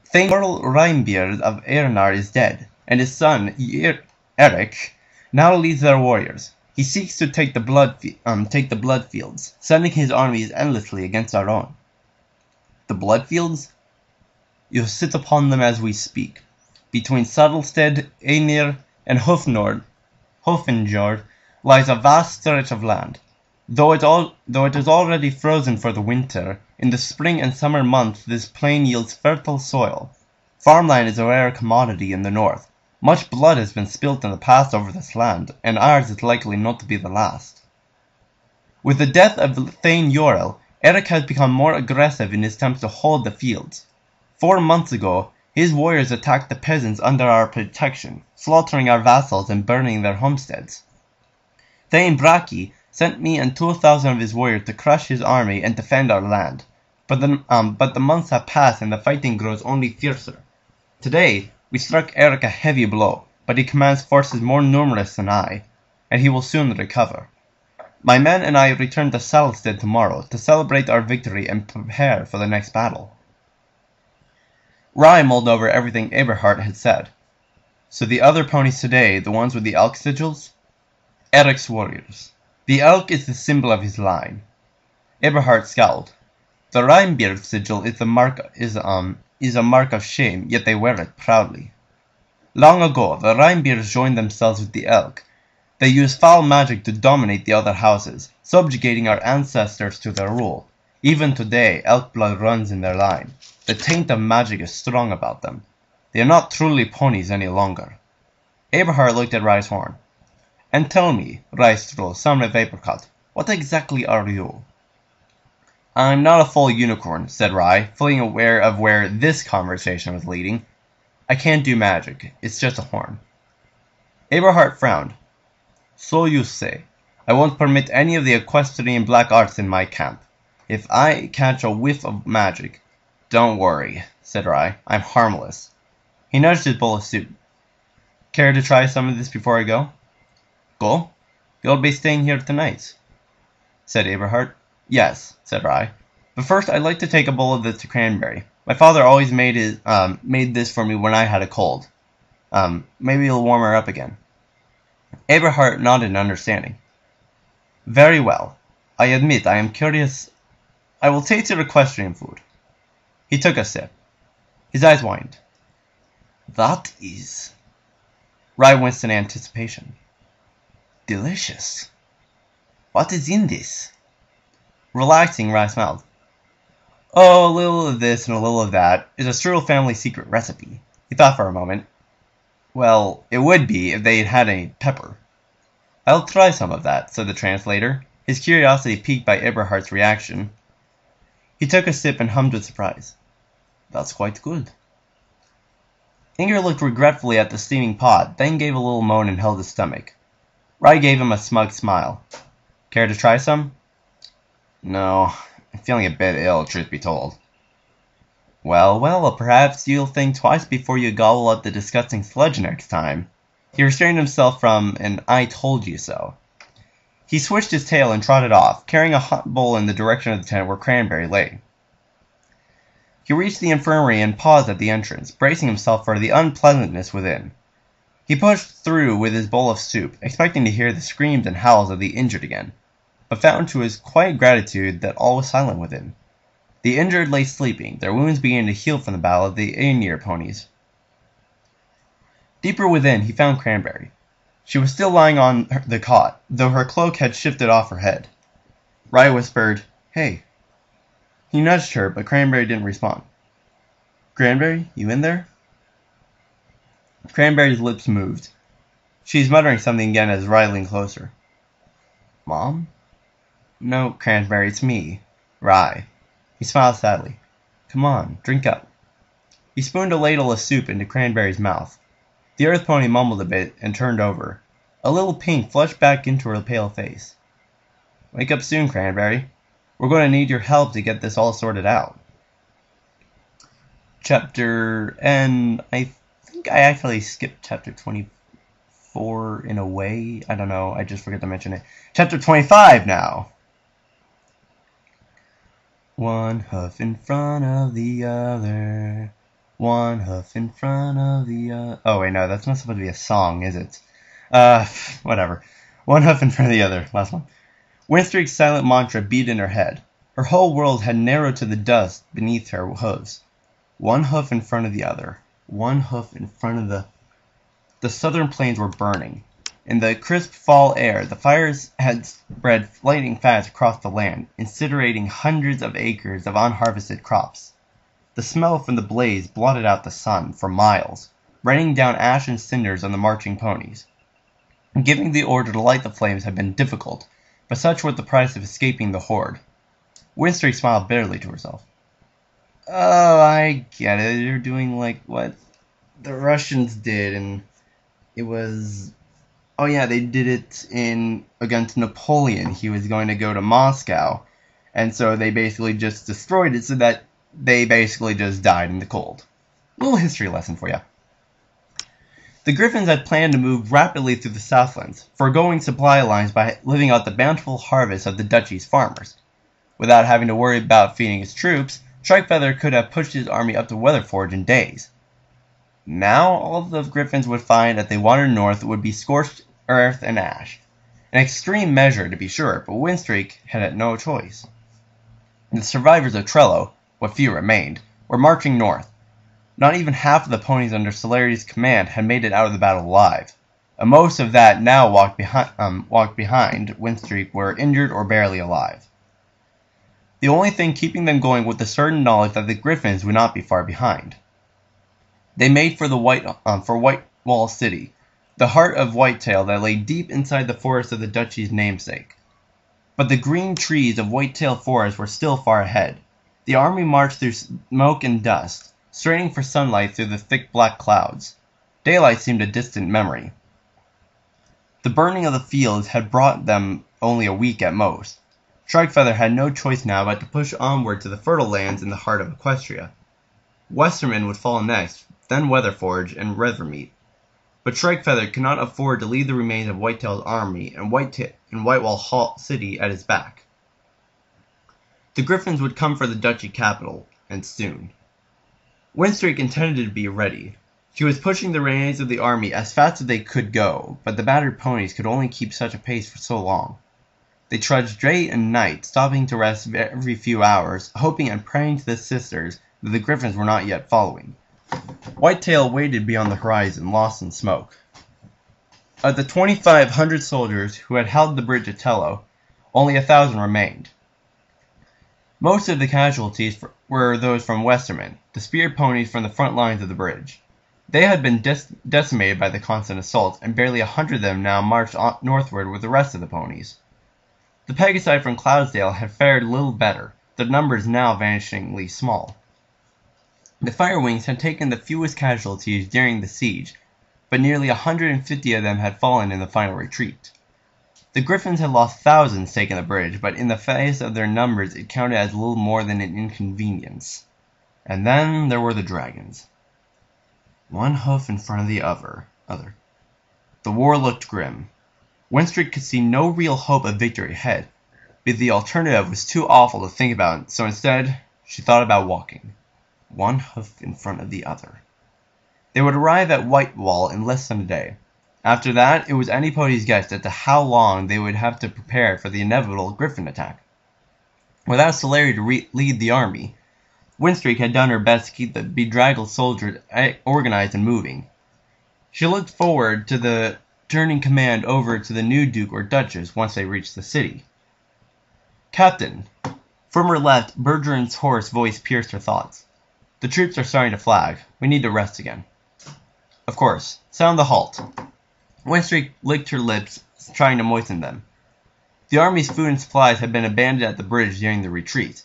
Thane Earl Reinbeard of Eirnar is dead, and his son, Eric, now leads their warriors. He seeks to take the blood fields, sending his armies endlessly against our own." "The blood fields?" "You sit upon them as we speak. Between Saddlestead, Einir, and Hofenjord lies a vast stretch of land. Though it is already frozen for the winter, in the spring and summer months this plain yields fertile soil. Farmland is a rare commodity in the north. Much blood has been spilt in the past over this land, and ours is likely not to be the last. With the death of Thane Yorel, Eric has become more aggressive in his attempts to hold the fields. 4 months ago, his warriors attacked the peasants under our protection, slaughtering our vassals and burning their homesteads. Thane Braki sent me and 2,000 of his warriors to crush his army and defend our land. But the months have passed and the fighting grows only fiercer. Today, we struck Eric a heavy blow, but he commands forces more numerous than I, and he will soon recover. My men and I return to Salstead tomorrow to celebrate our victory and prepare for the next battle. Rye mulled over everything Eberhard had said. So the other ponies today, the ones with the elk sigils? Eric's warriors. The elk is the symbol of his line. Eberhard scowled. The Reinbeard sigil is a mark of shame, yet they wear it proudly. Long ago, the Reinbeards joined themselves with the elk. They used foul magic to dominate the other houses, subjugating our ancestors to their rule. Even today, elk blood runs in their line. The taint of magic is strong about them. They are not truly ponies any longer. Eberhard looked at Rye's horn. And tell me, Ryestrol, son of Apricot, what exactly are you? I'm not a full unicorn, said Rye, fully aware of where this conversation was leading. I can't do magic. It's just a horn. Eberhard frowned. So you say. I won't permit any of the equestrian black arts in my camp. If I catch a whiff of magic... Don't worry, said Rye. I'm harmless. He nudged his bowl of soup. Care to try some of this before I go? Go? You'll be staying here tonight, said Eberhard. Yes, said Rye. But first I'd like to take a bowl of this to Cranberry. My father always made this for me when I had a cold. Maybe it'll warm her up again. Eberhard nodded in understanding. Very well. I admit I am curious. I will taste your equestrian food. He took a sip. His eyes widened. That is... Rye winced in anticipation. Delicious. What is in this? Relaxing, Rye smiled. Oh, a little of this and a little of that is a Strudel family secret recipe. He thought for a moment. Well, it would be if they had had any pepper. I'll try some of that, said the translator, his curiosity piqued by Eberhard's reaction. He took a sip and hummed with surprise. That's quite good. Inger looked regretfully at the steaming pot, then gave a little moan and held his stomach. Rye gave him a smug smile. Care to try some? No, I'm feeling a bit ill, truth be told. Well, perhaps you'll think twice before you gobble up the disgusting sludge next time. He restrained himself from an I told you so. He switched his tail and trotted off, carrying a hot bowl in the direction of the tent where Cranberry lay. He reached the infirmary and paused at the entrance, bracing himself for the unpleasantness within. He pushed through with his bowl of soup, expecting to hear the screams and howls of the injured again, but found to his quiet gratitude that all was silent within. The injured lay sleeping, their wounds beginning to heal from the battle of the Aenir ponies. Deeper within, he found Cranberry. She was still lying on the cot, though her cloak had shifted off her head. Rye whispered, "Hey." He nudged her, but Cranberry didn't respond. "Cranberry, you in there?" Cranberry's lips moved. She's muttering something again as Rye leaned closer. "Mom?" "No, Cranberry, it's me. Rye." He smiled sadly. "Come on, drink up." He spooned a ladle of soup into Cranberry's mouth. The earth pony mumbled a bit and turned over. A little pink flushed back into her pale face. "Wake up soon, Cranberry. We're going to need your help to get this all sorted out." And I think I actually skipped chapter 24 in a way. I don't know, I just forgot to mention it. Chapter 25 now! One hoof in front of the other. One hoof in front of the other. Oh wait, no, that's not supposed to be a song, is it? Whatever. One hoof in front of the other. Last one. Winstreak's silent mantra beat in her head. Her whole world had narrowed to the dust beneath her hooves. One hoof in front of the other. One hoof in front of the... The southern plains were burning. In the crisp fall air, the fires had spread lightning fast across the land, incinerating hundreds of acres of unharvested crops. The smell from the blaze blotted out the sun for miles, raining down ash and cinders on the marching ponies. Giving the order to light the flames had been difficult, but such was the price of escaping the horde. Winstreak smiled bitterly to herself. "Oh, I get it. You're doing like what the Russians did, and it was oh yeah, they did it against Napoleon. He was going to go to Moscow, and so they basically just destroyed it so that they basically just died in the cold. Little history lesson for you. The Griffins had planned to move rapidly through the Southlands, foregoing supply lines by living out the bountiful harvest of the duchy's farmers. Without having to worry about feeding his troops, Strikefeather could have pushed his army up to Weatherforge in days. Now all the Griffins would find that they wandered north would be scorched earth and ash. An extreme measure, to be sure, but Windstreak had no choice. The survivors of Trello, what few remained, were marching north. Not even half of the ponies under Celerity's command had made it out of the battle alive, and most of that now walked behind Windstreak were injured or barely alive. The only thing keeping them going was the certain knowledge that the Griffins would not be far behind. They made for Whitewall City, the heart of Whitetail that lay deep inside the forest of the duchy's namesake. But the green trees of Whitetail Forest were still far ahead. The army marched through smoke and dust, straining for sunlight through the thick black clouds. Daylight seemed a distant memory. The burning of the fields had brought them only a week at most. Strikefeather had no choice now but to push onward to the fertile lands in the heart of Equestria. Westerman would follow next, then Weatherforge and Rethermeet. But Strikefeather could not afford to leave the remains of Whitetail's army and Whitewall City at his back. The Griffins would come for the duchy capital, and soon. Windstreak intended to be ready. She was pushing the remains of the army as fast as they could go, but the battered ponies could only keep such a pace for so long. They trudged day and night, stopping to rest every few hours, hoping and praying to the sisters that the Griffins were not yet following. Whitetail waited beyond the horizon, lost in smoke. Of the 2,500 soldiers who had held the bridge at Tello, only 1,000 remained. Most of the casualties were those from Westerman, the speared ponies from the front lines of the bridge. They had been decimated by the constant assault, and barely 100 of them now marched northward with the rest of the ponies. The Pegasi from Cloudsdale had fared little better, their numbers now vanishingly small. The Firewings had taken the fewest casualties during the siege, but nearly 150 of them had fallen in the final retreat. The Griffins had lost thousands taking the bridge, but in the face of their numbers it counted as little more than an inconvenience. And then there were the dragons. One hoof in front of the other. The war looked grim. Windstreak could see no real hope of victory ahead, but the alternative was too awful to think about, so instead she thought about walking. One hoof in front of the other. They would arrive at Whitewall in less than a day. After that, it was anybody's guess as to how long they would have to prepare for the inevitable Griffin attack. Without Celerity to lead the army, Windstreak had done her best to keep the bedraggled soldiers organized and moving. She looked forward to turning command over to the new Duke or Duchess once they reached the city. Captain. From her left, Bergeron's hoarse voice pierced her thoughts. The troops are starting to flag. We need to rest again. Of course. Sound the halt. Windstreak licked her lips, trying to moisten them. The army's food and supplies had been abandoned at the bridge during the retreat,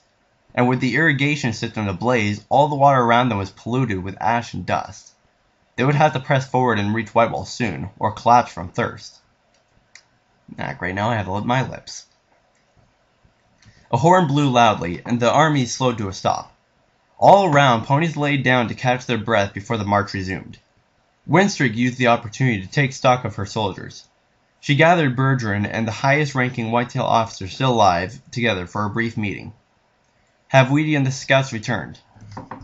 and with the irrigation system ablaze, all the water around them was polluted with ash and dust. They would have to press forward and reach Whitewall soon, or collapse from thirst. Great, now I have to lip my lips. A horn blew loudly, and the army slowed to a stop. All around, ponies laid down to catch their breath before the march resumed. Windstreak used the opportunity to take stock of her soldiers. She gathered Bergeron and the highest-ranking Whitetail officer still alive together for a brief meeting. Have Weedy and the scouts returned?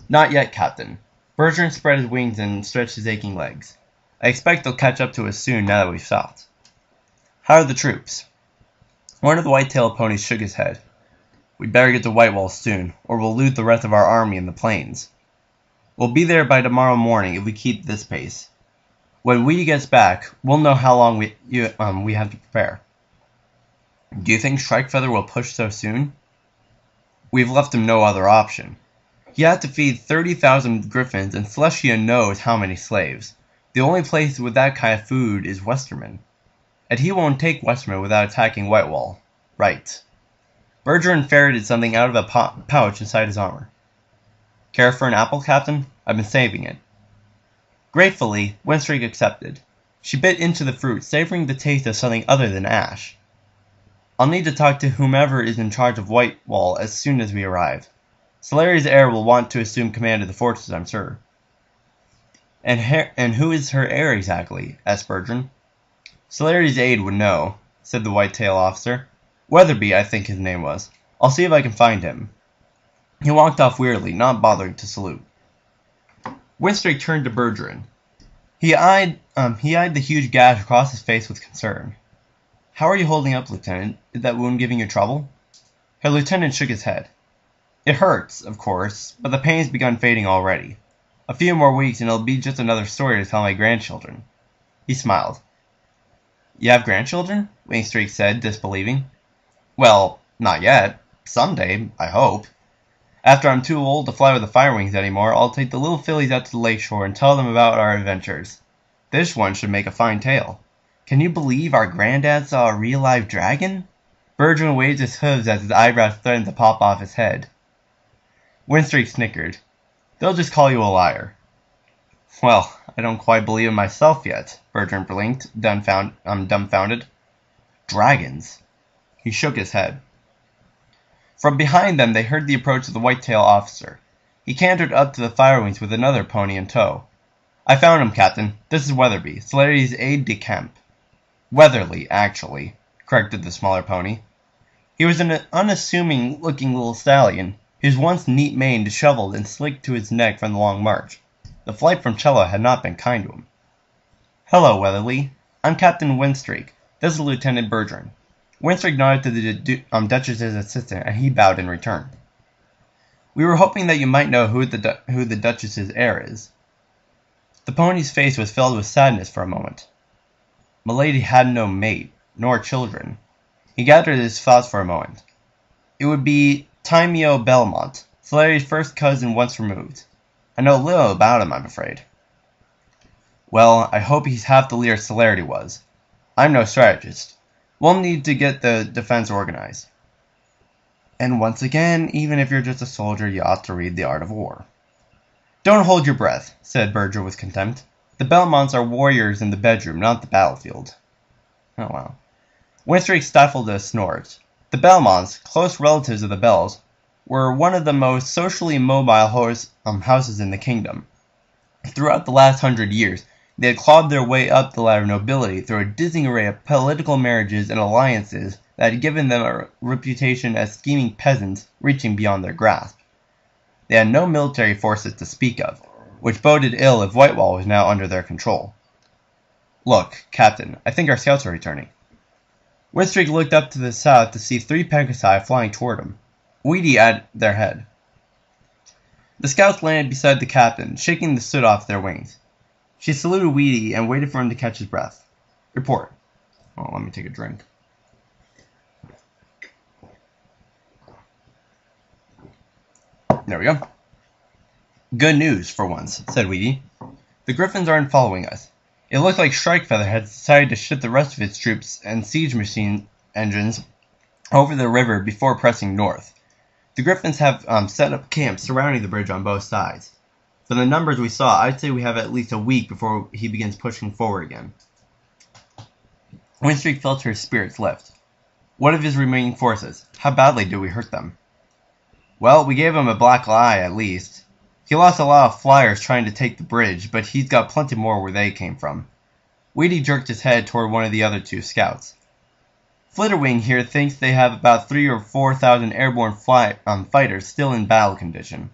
Not yet, Captain. Bergeron spread his wings and stretched his aching legs. I expect they'll catch up to us soon now that we've stopped. How are the troops? One of the Whitetail ponies shook his head. We'd better get to Whitewall soon, or we'll lose the rest of our army in the plains. We'll be there by tomorrow morning if we keep this pace. When Weedy gets back, we'll know how long we have to prepare. Do you think Strikefeather will push so soon? We've left him no other option. He had to feed 30,000 griffins, and Celestia knows how many slaves. The only place with that kind of food is Westerman. And he won't take Westerman without attacking Whitewall. Right. Bergeron ferreted something out of a pouch inside his armor. Care for an apple, Captain? I've been saving it. Gratefully, Windstreak accepted. She bit into the fruit, savoring the taste of something other than ash. I'll need to talk to whomever is in charge of Whitewall as soon as we arrive. Solari's heir will want to assume command of the fortress, I'm sure. And who is her heir exactly? Asked Bertrand. Solari's aide would know, said the white-tail officer. Weatherby, I think his name was. I'll see if I can find him. He walked off wearily, not bothering to salute. Winstrake turned to Bertrand. He eyed the huge gash across his face with concern. How are you holding up, Lieutenant? Is that wound giving you trouble? Her lieutenant shook his head. It hurts, of course, but the pain's begun fading already. A few more weeks and it'll be just another story to tell my grandchildren. He smiled. You have grandchildren? Winstrake said, disbelieving. Well, not yet. Someday, I hope. After I'm too old to fly with the Firewings anymore, I'll take the little fillies out to the lakeshore and tell them about our adventures. This one should make a fine tale. Can you believe our granddad saw a real live dragon? Bertrand waved his hooves as his eyebrows threatened to pop off his head. Winstrake snickered. They'll just call you a liar. Well, I don't quite believe it myself yet, Bertrand blinked, dumbfounded. Dragons. He shook his head. From behind them they heard the approach of the white-tail officer. He cantered up to the Firewings with another pony in tow. I found him, Captain. This is Weatherby, Solari's aide-de-camp. Weatherly, actually, corrected the smaller pony. He was an unassuming-looking little stallion, his once neat mane disheveled and slicked to his neck from the long march. The flight from Cello had not been kind to him. Hello, Weatherly. I'm Captain Winstrake. This is Lieutenant Bertrand. Winstrake nodded to the Duchess's assistant, and he bowed in return. We were hoping that you might know who the Duchess's heir is. The pony's face was filled with sadness for a moment. Milady had no mate, nor children. He gathered his thoughts for a moment. It would be Timeo Belmont, Solari's first cousin once removed. I know little about him, I'm afraid. Well, I hope he's half the leader Solari was. I'm no strategist. We'll need to get the defense organized. And once again, even if you're just a soldier, you ought to read The Art of War. Don't hold your breath, said Berger with contempt. The Belmonts are warriors in the bedroom, not the battlefield. Oh, wow. Winstrake stifled a snort. The Belmonts, close relatives of the Bells, were one of the most socially mobile houses in the kingdom. Throughout the last 100 years, they had clawed their way up the ladder of nobility through a dizzying array of political marriages and alliances that had given them a reputation as scheming peasants reaching beyond their grasp. They had no military forces to speak of, which boded ill if Whitewall was now under their control. Look, Captain, I think our scouts are returning. Winstrake looked up to the south to see 3 Pegasi flying toward him, Weedy at their head. The scouts landed beside the captain, shaking the soot off their wings. She saluted Weedy and waited for him to catch his breath. Report. Oh, let me take a drink. There we go. Good news, for once, said Weedy. The Griffins aren't following us. It looks like Strikefeather had decided to ship the rest of its troops and siege machine engines over the river before pressing north. The Griffins have set up camps surrounding the bridge on both sides. From the numbers we saw, I'd say we have at least a week before he begins pushing forward again. Winstrake felt her spirits lift. What of his remaining forces? How badly do we hurt them? Well, we gave him a black eye, at least. He lost a lot of flyers trying to take the bridge, but he's got plenty more where they came from. Weedy jerked his head toward one of the other 2 scouts. Flitterwing here thinks they have about 3,000 or 4,000 airborne fighters still in battle condition.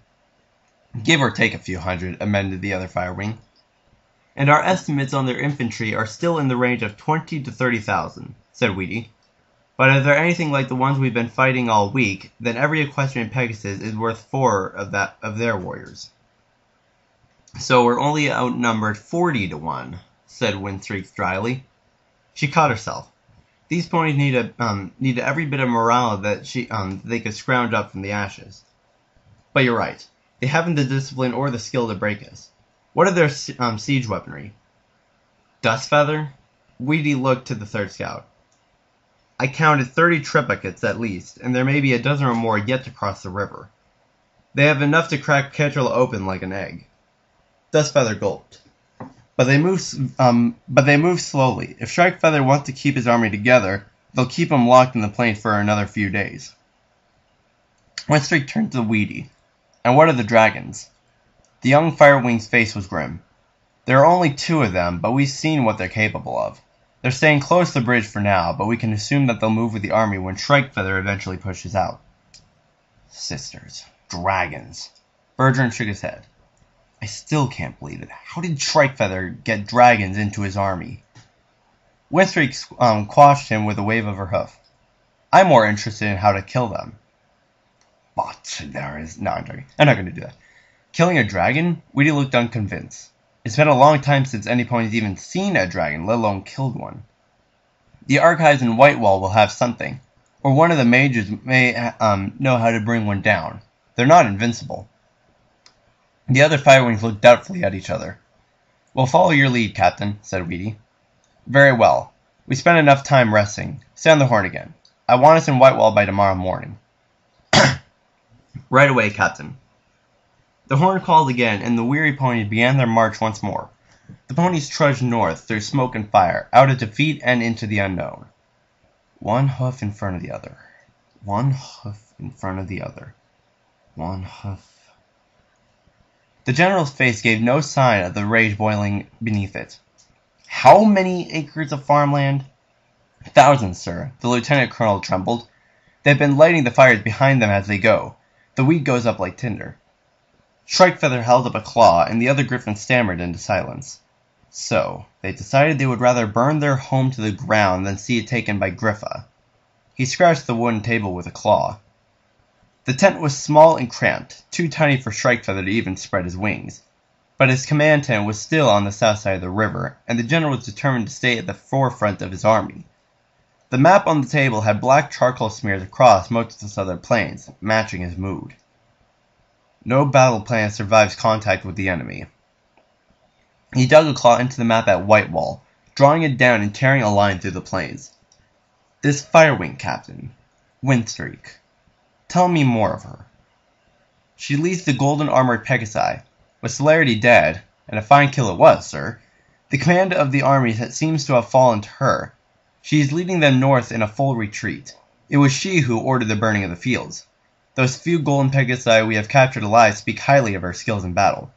Give or take a few hundred, amended the other Firewing. And our estimates on their infantry are still in the range of 20 to 30,000, said Weedy. But if they're anything like the ones we've been fighting all week, then every equestrian Pegasus is worth 4 of their warriors. So we're only outnumbered 40 to 1, said Winstrake dryly. She caught herself. These ponies need every bit of morale that they could scrounge up from the ashes. But you're right. They haven't the discipline or the skill to break us. What are their siege weaponry? Dustfeather? Weedy looked to the 3rd scout. I counted 30 triplicates at least, and there may be a dozen or more yet to cross the river. They have enough to crack Ketrel open like an egg. Dustfeather gulped. but they move slowly. If Strikefeather wants to keep his army together, they'll keep him locked in the plains for another few days. Windstreak turned to Weedy. And what are the dragons? The young Firewing's face was grim. There are only 2 of them, but we've seen what they're capable of. They're staying close to the bridge for now, but we can assume that they'll move with the army when Strikefeather eventually pushes out. Sisters. Dragons. Bergeron shook his head. I still can't believe it. How did Strikefeather get dragons into his army? Windstreak quashed him with a wave of her hoof. I'm more interested in how to kill them. But there is... No, I'm joking. I'm not going to do that. Killing a dragon? Weedy looked unconvinced. It's been a long time since any pony's even seen a dragon, let alone killed one. The archives in Whitewall will have something. Or one of the mages may know how to bring one down. They're not invincible. The other Firewings looked doubtfully at each other. We'll follow your lead, Captain, said Weedy. Very well. We spent enough time resting. Sound the horn again. I want us in Whitewall by tomorrow morning. Right away, Captain. The horn called again, and the weary ponies began their march once more. The ponies trudged north through smoke and fire, out of defeat and into the unknown. One hoof in front of the other. One hoof in front of the other. One hoof. The general's face gave no sign of the rage boiling beneath it. How many acres of farmland? Thousands, sir. The lieutenant colonel trembled. They've been lighting the fires behind them as they go. The wheat goes up like tinder. Strikefeather held up a claw, and the other griffins stammered into silence. So, they decided they would rather burn their home to the ground than see it taken by Griffa. He scratched the wooden table with a claw. The tent was small and cramped, too tiny for Strikefeather to even spread his wings. But his command tent was still on the south side of the river, and the general was determined to stay at the forefront of his army. The map on the table had black charcoal smears across most of the southern plains, matching his mood. No battle plan survives contact with the enemy. He dug a claw into the map at Whitewall, drawing it down and tearing a line through the plains. This Firewing, Captain. Windstreak. Tell me more of her. She leads the golden-armored Pegasi. With Celerity dead, and a fine kill it was, sir, the command of the army seems to have fallen to her. She is leading them north in a full retreat. It was she who ordered the burning of the fields. Those few golden Pegasi we have captured alive speak highly of her skills in battle.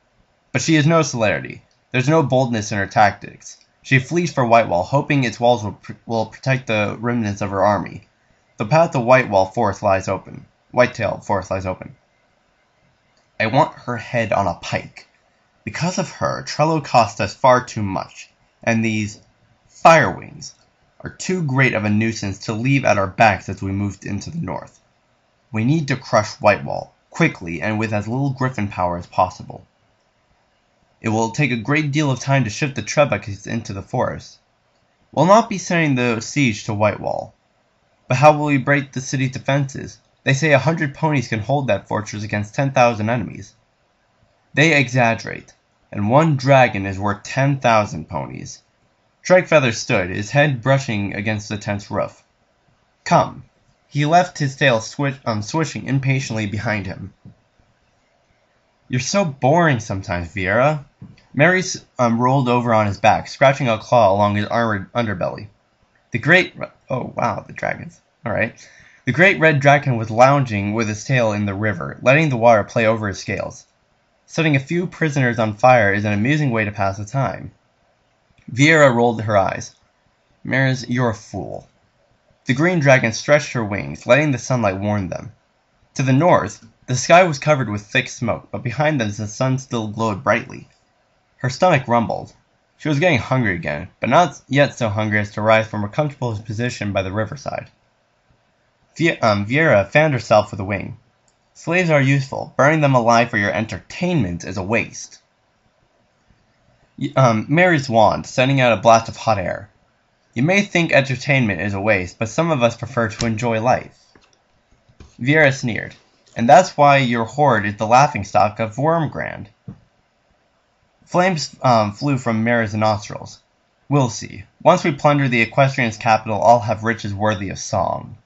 But she is no Celerity. There's no boldness in her tactics. She flees for Whitewall, hoping its walls will protect the remnants of her army. The path to Whitetail Forest lies open. I want her head on a pike. Because of her, Trello cost us far too much, and these Firewings are too great of a nuisance to leave at our backs as we move into the north. We need to crush Whitewall, quickly and with as little griffin power as possible. It will take a great deal of time to shift the Trebekahs into the forest. We'll not be sending the siege to Whitewall. But how will we break the city's defenses? They say 100 ponies can hold that fortress against 10,000 enemies. They exaggerate, and one dragon is worth 10,000 ponies. Strikefeather stood, his head brushing against the tent's roof. Come. He left his tail swishing impatiently behind him. You're so boring sometimes, Vieira. Mary's rolled over on his back, scratching a claw along his armored underbelly. Oh wow, the dragons. Alright. The great red dragon was lounging with his tail in the river, letting the water play over his scales. Setting a few prisoners on fire is an amusing way to pass the time. Vieira rolled her eyes. Maris, you're a fool. The green dragon stretched her wings, letting the sunlight warm them. To the north, the sky was covered with thick smoke, but behind them the sun still glowed brightly. Her stomach rumbled. She was getting hungry again, but not yet so hungry as to rise from her comfortable position by the riverside. Vieira fanned herself with a wing. Slaves are useful. Burning them alive for your entertainment is a waste. Mary's wand, sending out a blast of hot air. You may think entertainment is a waste, but some of us prefer to enjoy life. Vieira sneered. And that's why your horde is the laughingstock of Wormgrand. Flames flew from Mary's nostrils. We'll see. Once we plunder the Equestrian's capital, I'll have riches worthy of song.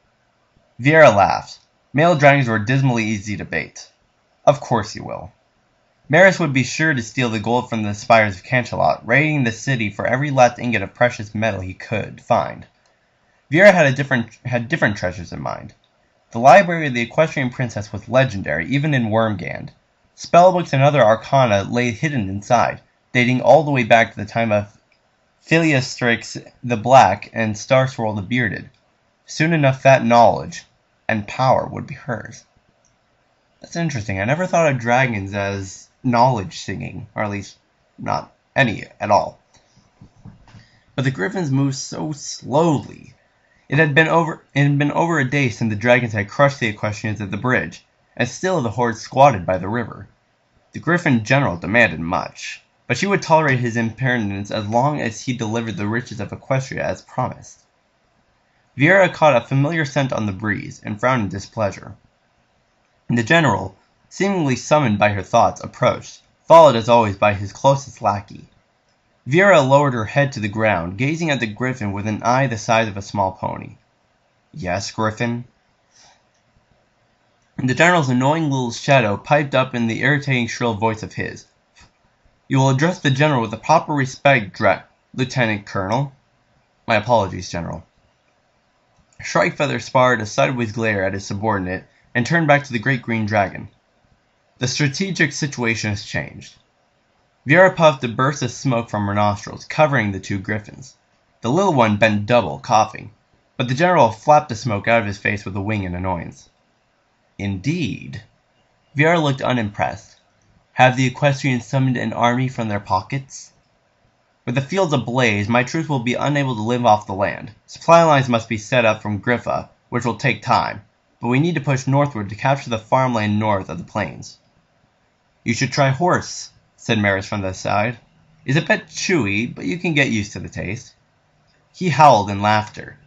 Vieira laughed. Male dragons were dismally easy to bait. Of course you will. Maris would be sure to steal the gold from the spires of Canchalot, raiding the city for every last ingot of precious metal he could find. Vera had different treasures in mind. The library of the Equestrian Princess was legendary, even in Wormgand. Spellbooks and other arcana lay hidden inside, dating all the way back to the time of Philiastrix the Black and Starswirl the Bearded. Soon enough that knowledge and power would be hers. That's interesting. I never thought of dragons as knowledge singing, or at least not any at all. But the griffins moved so slowly. It had been over a day since the dragons had crushed the equestrians at the bridge, and still the horde squatted by the river. The griffin general demanded much, but she would tolerate his impertinence as long as he delivered the riches of Equestria as promised. Viera caught a familiar scent on the breeze, and frowned in displeasure. The general, seemingly summoned by her thoughts, approached, followed as always by his closest lackey. Vera lowered her head to the ground, gazing at the griffin with an eye the size of a small pony. "Yes, Griffin?" The general's annoying little shadow piped up in the irritating shrill voice of his. "You will address the general with the proper respect, Lieutenant Colonel." "My apologies, General." Shrikefeather sparred a sideways glare at his subordinate and turned back to the great green dragon. "The strategic situation has changed." Vera puffed a burst of smoke from her nostrils, covering the two griffins. The little one bent double, coughing, but the general flapped the smoke out of his face with a wing in annoyance. "Indeed?" Vera looked unimpressed. "Have the equestrians summoned an army from their pockets?" "With the fields ablaze, my troops will be unable to live off the land. Supply lines must be set up from Griffa, which will take time, but we need to push northward to capture the farmland north of the plains." "You should try horse," said Maris from the side. "It's a bit chewy, but you can get used to the taste." He howled in laughter.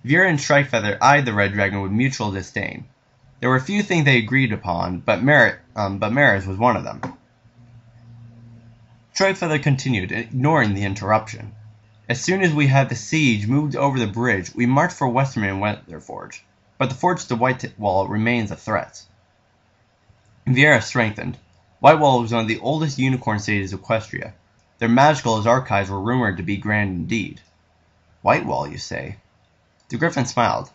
Vera and Shrikefeather eyed the red dragon with mutual disdain. There were few things they agreed upon, but Maris was one of them. Shrikefeather continued, ignoring the interruption. "As soon as we had the siege moved over the bridge, we marched for Westerman and Weatherforge, but the forge to Whitewall remains a threat." Viera strengthened. Whitewall was one of the oldest unicorn cities of Equestria. Their magical archives were rumored to be grand indeed. "Whitewall, you say?" The griffin smiled.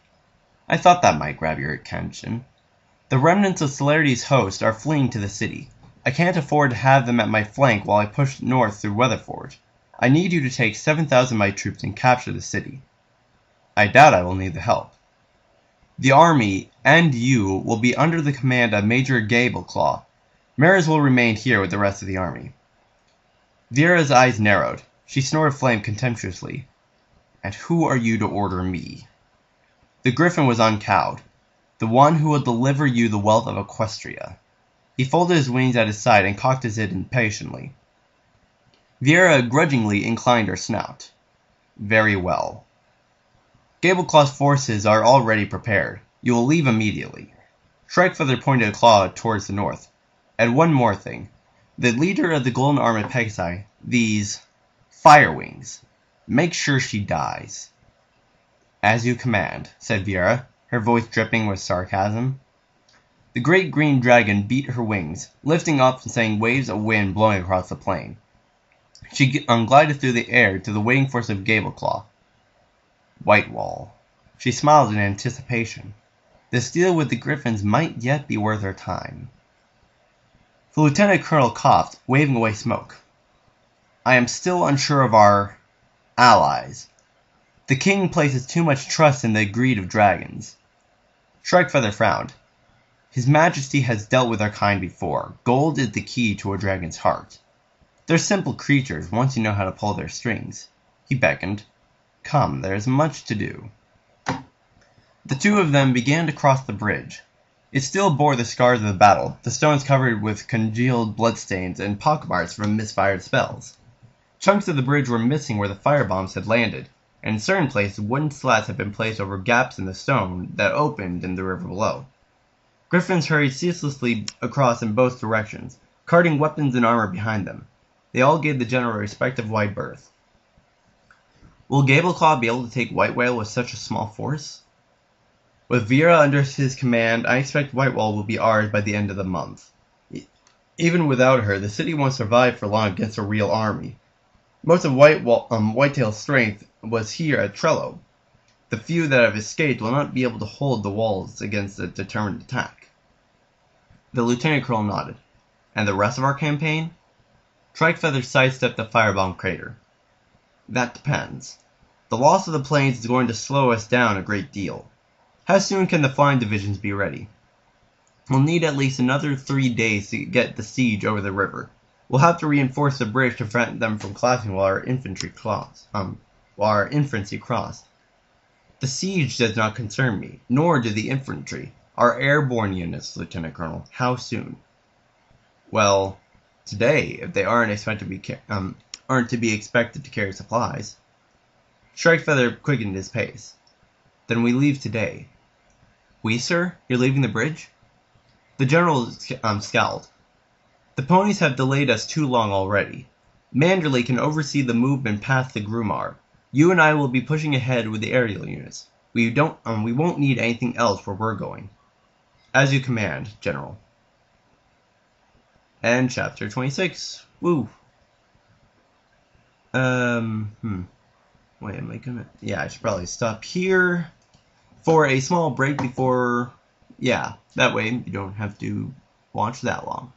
"I thought that might grab your attention. The remnants of Celerity's host are fleeing to the city. I can't afford to have them at my flank while I push north through Weatherforge. I need you to take 7,000 of my troops and capture the city." "I doubt I will need the help." "The army, and you, will be under the command of Major Gableclaw. Maris will remain here with the rest of the army." Vera's eyes narrowed. She snorted flame contemptuously. "And who are you to order me?" The griffin was uncowed. "The one who will deliver you the wealth of Equestria." He folded his wings at his side and cocked his head impatiently. Vera grudgingly inclined her snout. "Very well. Gableclaw's forces are already prepared. You will leave immediately." Shrikefeather pointed a claw towards the north. "And one more thing. The leader of the Golden Armored Pegasi, these Firewings, make sure she dies." "As you command," said Vera, her voice dripping with sarcasm. The great green dragon beat her wings, lifting up and sending waves of wind blowing across the plain. She glided through the air to the waiting force of Gableclaw. Whitewall. She smiled in anticipation. This deal with the griffins might yet be worth her time. The lieutenant colonel coughed, waving away smoke. "I am still unsure of our allies. The king places too much trust in the greed of dragons." Shrikefeather frowned. "His Majesty has dealt with our kind before. Gold is the key to a dragon's heart. They're simple creatures once you know how to pull their strings." He beckoned. "Come, there is much to do." The two of them began to cross the bridge. It still bore the scars of the battle, the stones covered with congealed bloodstains and pockmarks from misfired spells. Chunks of the bridge were missing where the firebombs had landed, and in certain places wooden slats had been placed over gaps in the stone that opened in the river below. Griffins hurried ceaselessly across in both directions, carting weapons and armor behind them. They all gave the general a respective wide berth. "Will Gableclaw be able to take Whitewall with such a small force?" "With Vera under his command, I expect Whitewall will be ours by the end of the month." Even without her, the city won't survive for long against a real army. Most of Whitetail's strength was here at Trello. The few that have escaped will not be able to hold the walls against a determined attack. The Lieutenant Colonel nodded. And the rest of our campaign? Strikefeather sidestepped the firebomb crater. That depends. The loss of the planes is going to slow us down a great deal. How soon can the flying divisions be ready? We'll need at least another 3 days to get the siege over the river. We'll have to reinforce the bridge to prevent them from collapsing while our infantry cross. The siege does not concern me, nor do the infantry. Our airborne units, Lieutenant Colonel. How soon? Well, today, if they aren't to be expected to carry supplies. Strikefeather quickened his pace. Then we leave today. We, sir? You're leaving the bridge? The general scowled. The ponies have delayed us too long already. Manderley can oversee the movement past the Grumar. You and I will be pushing ahead with the aerial units. We won't need anything else where we're going. As you command, General. And chapter 26. Woo. Wait, am I gonna... Yeah, I should probably stop here for a small break before... Yeah, that way you don't have to watch that long.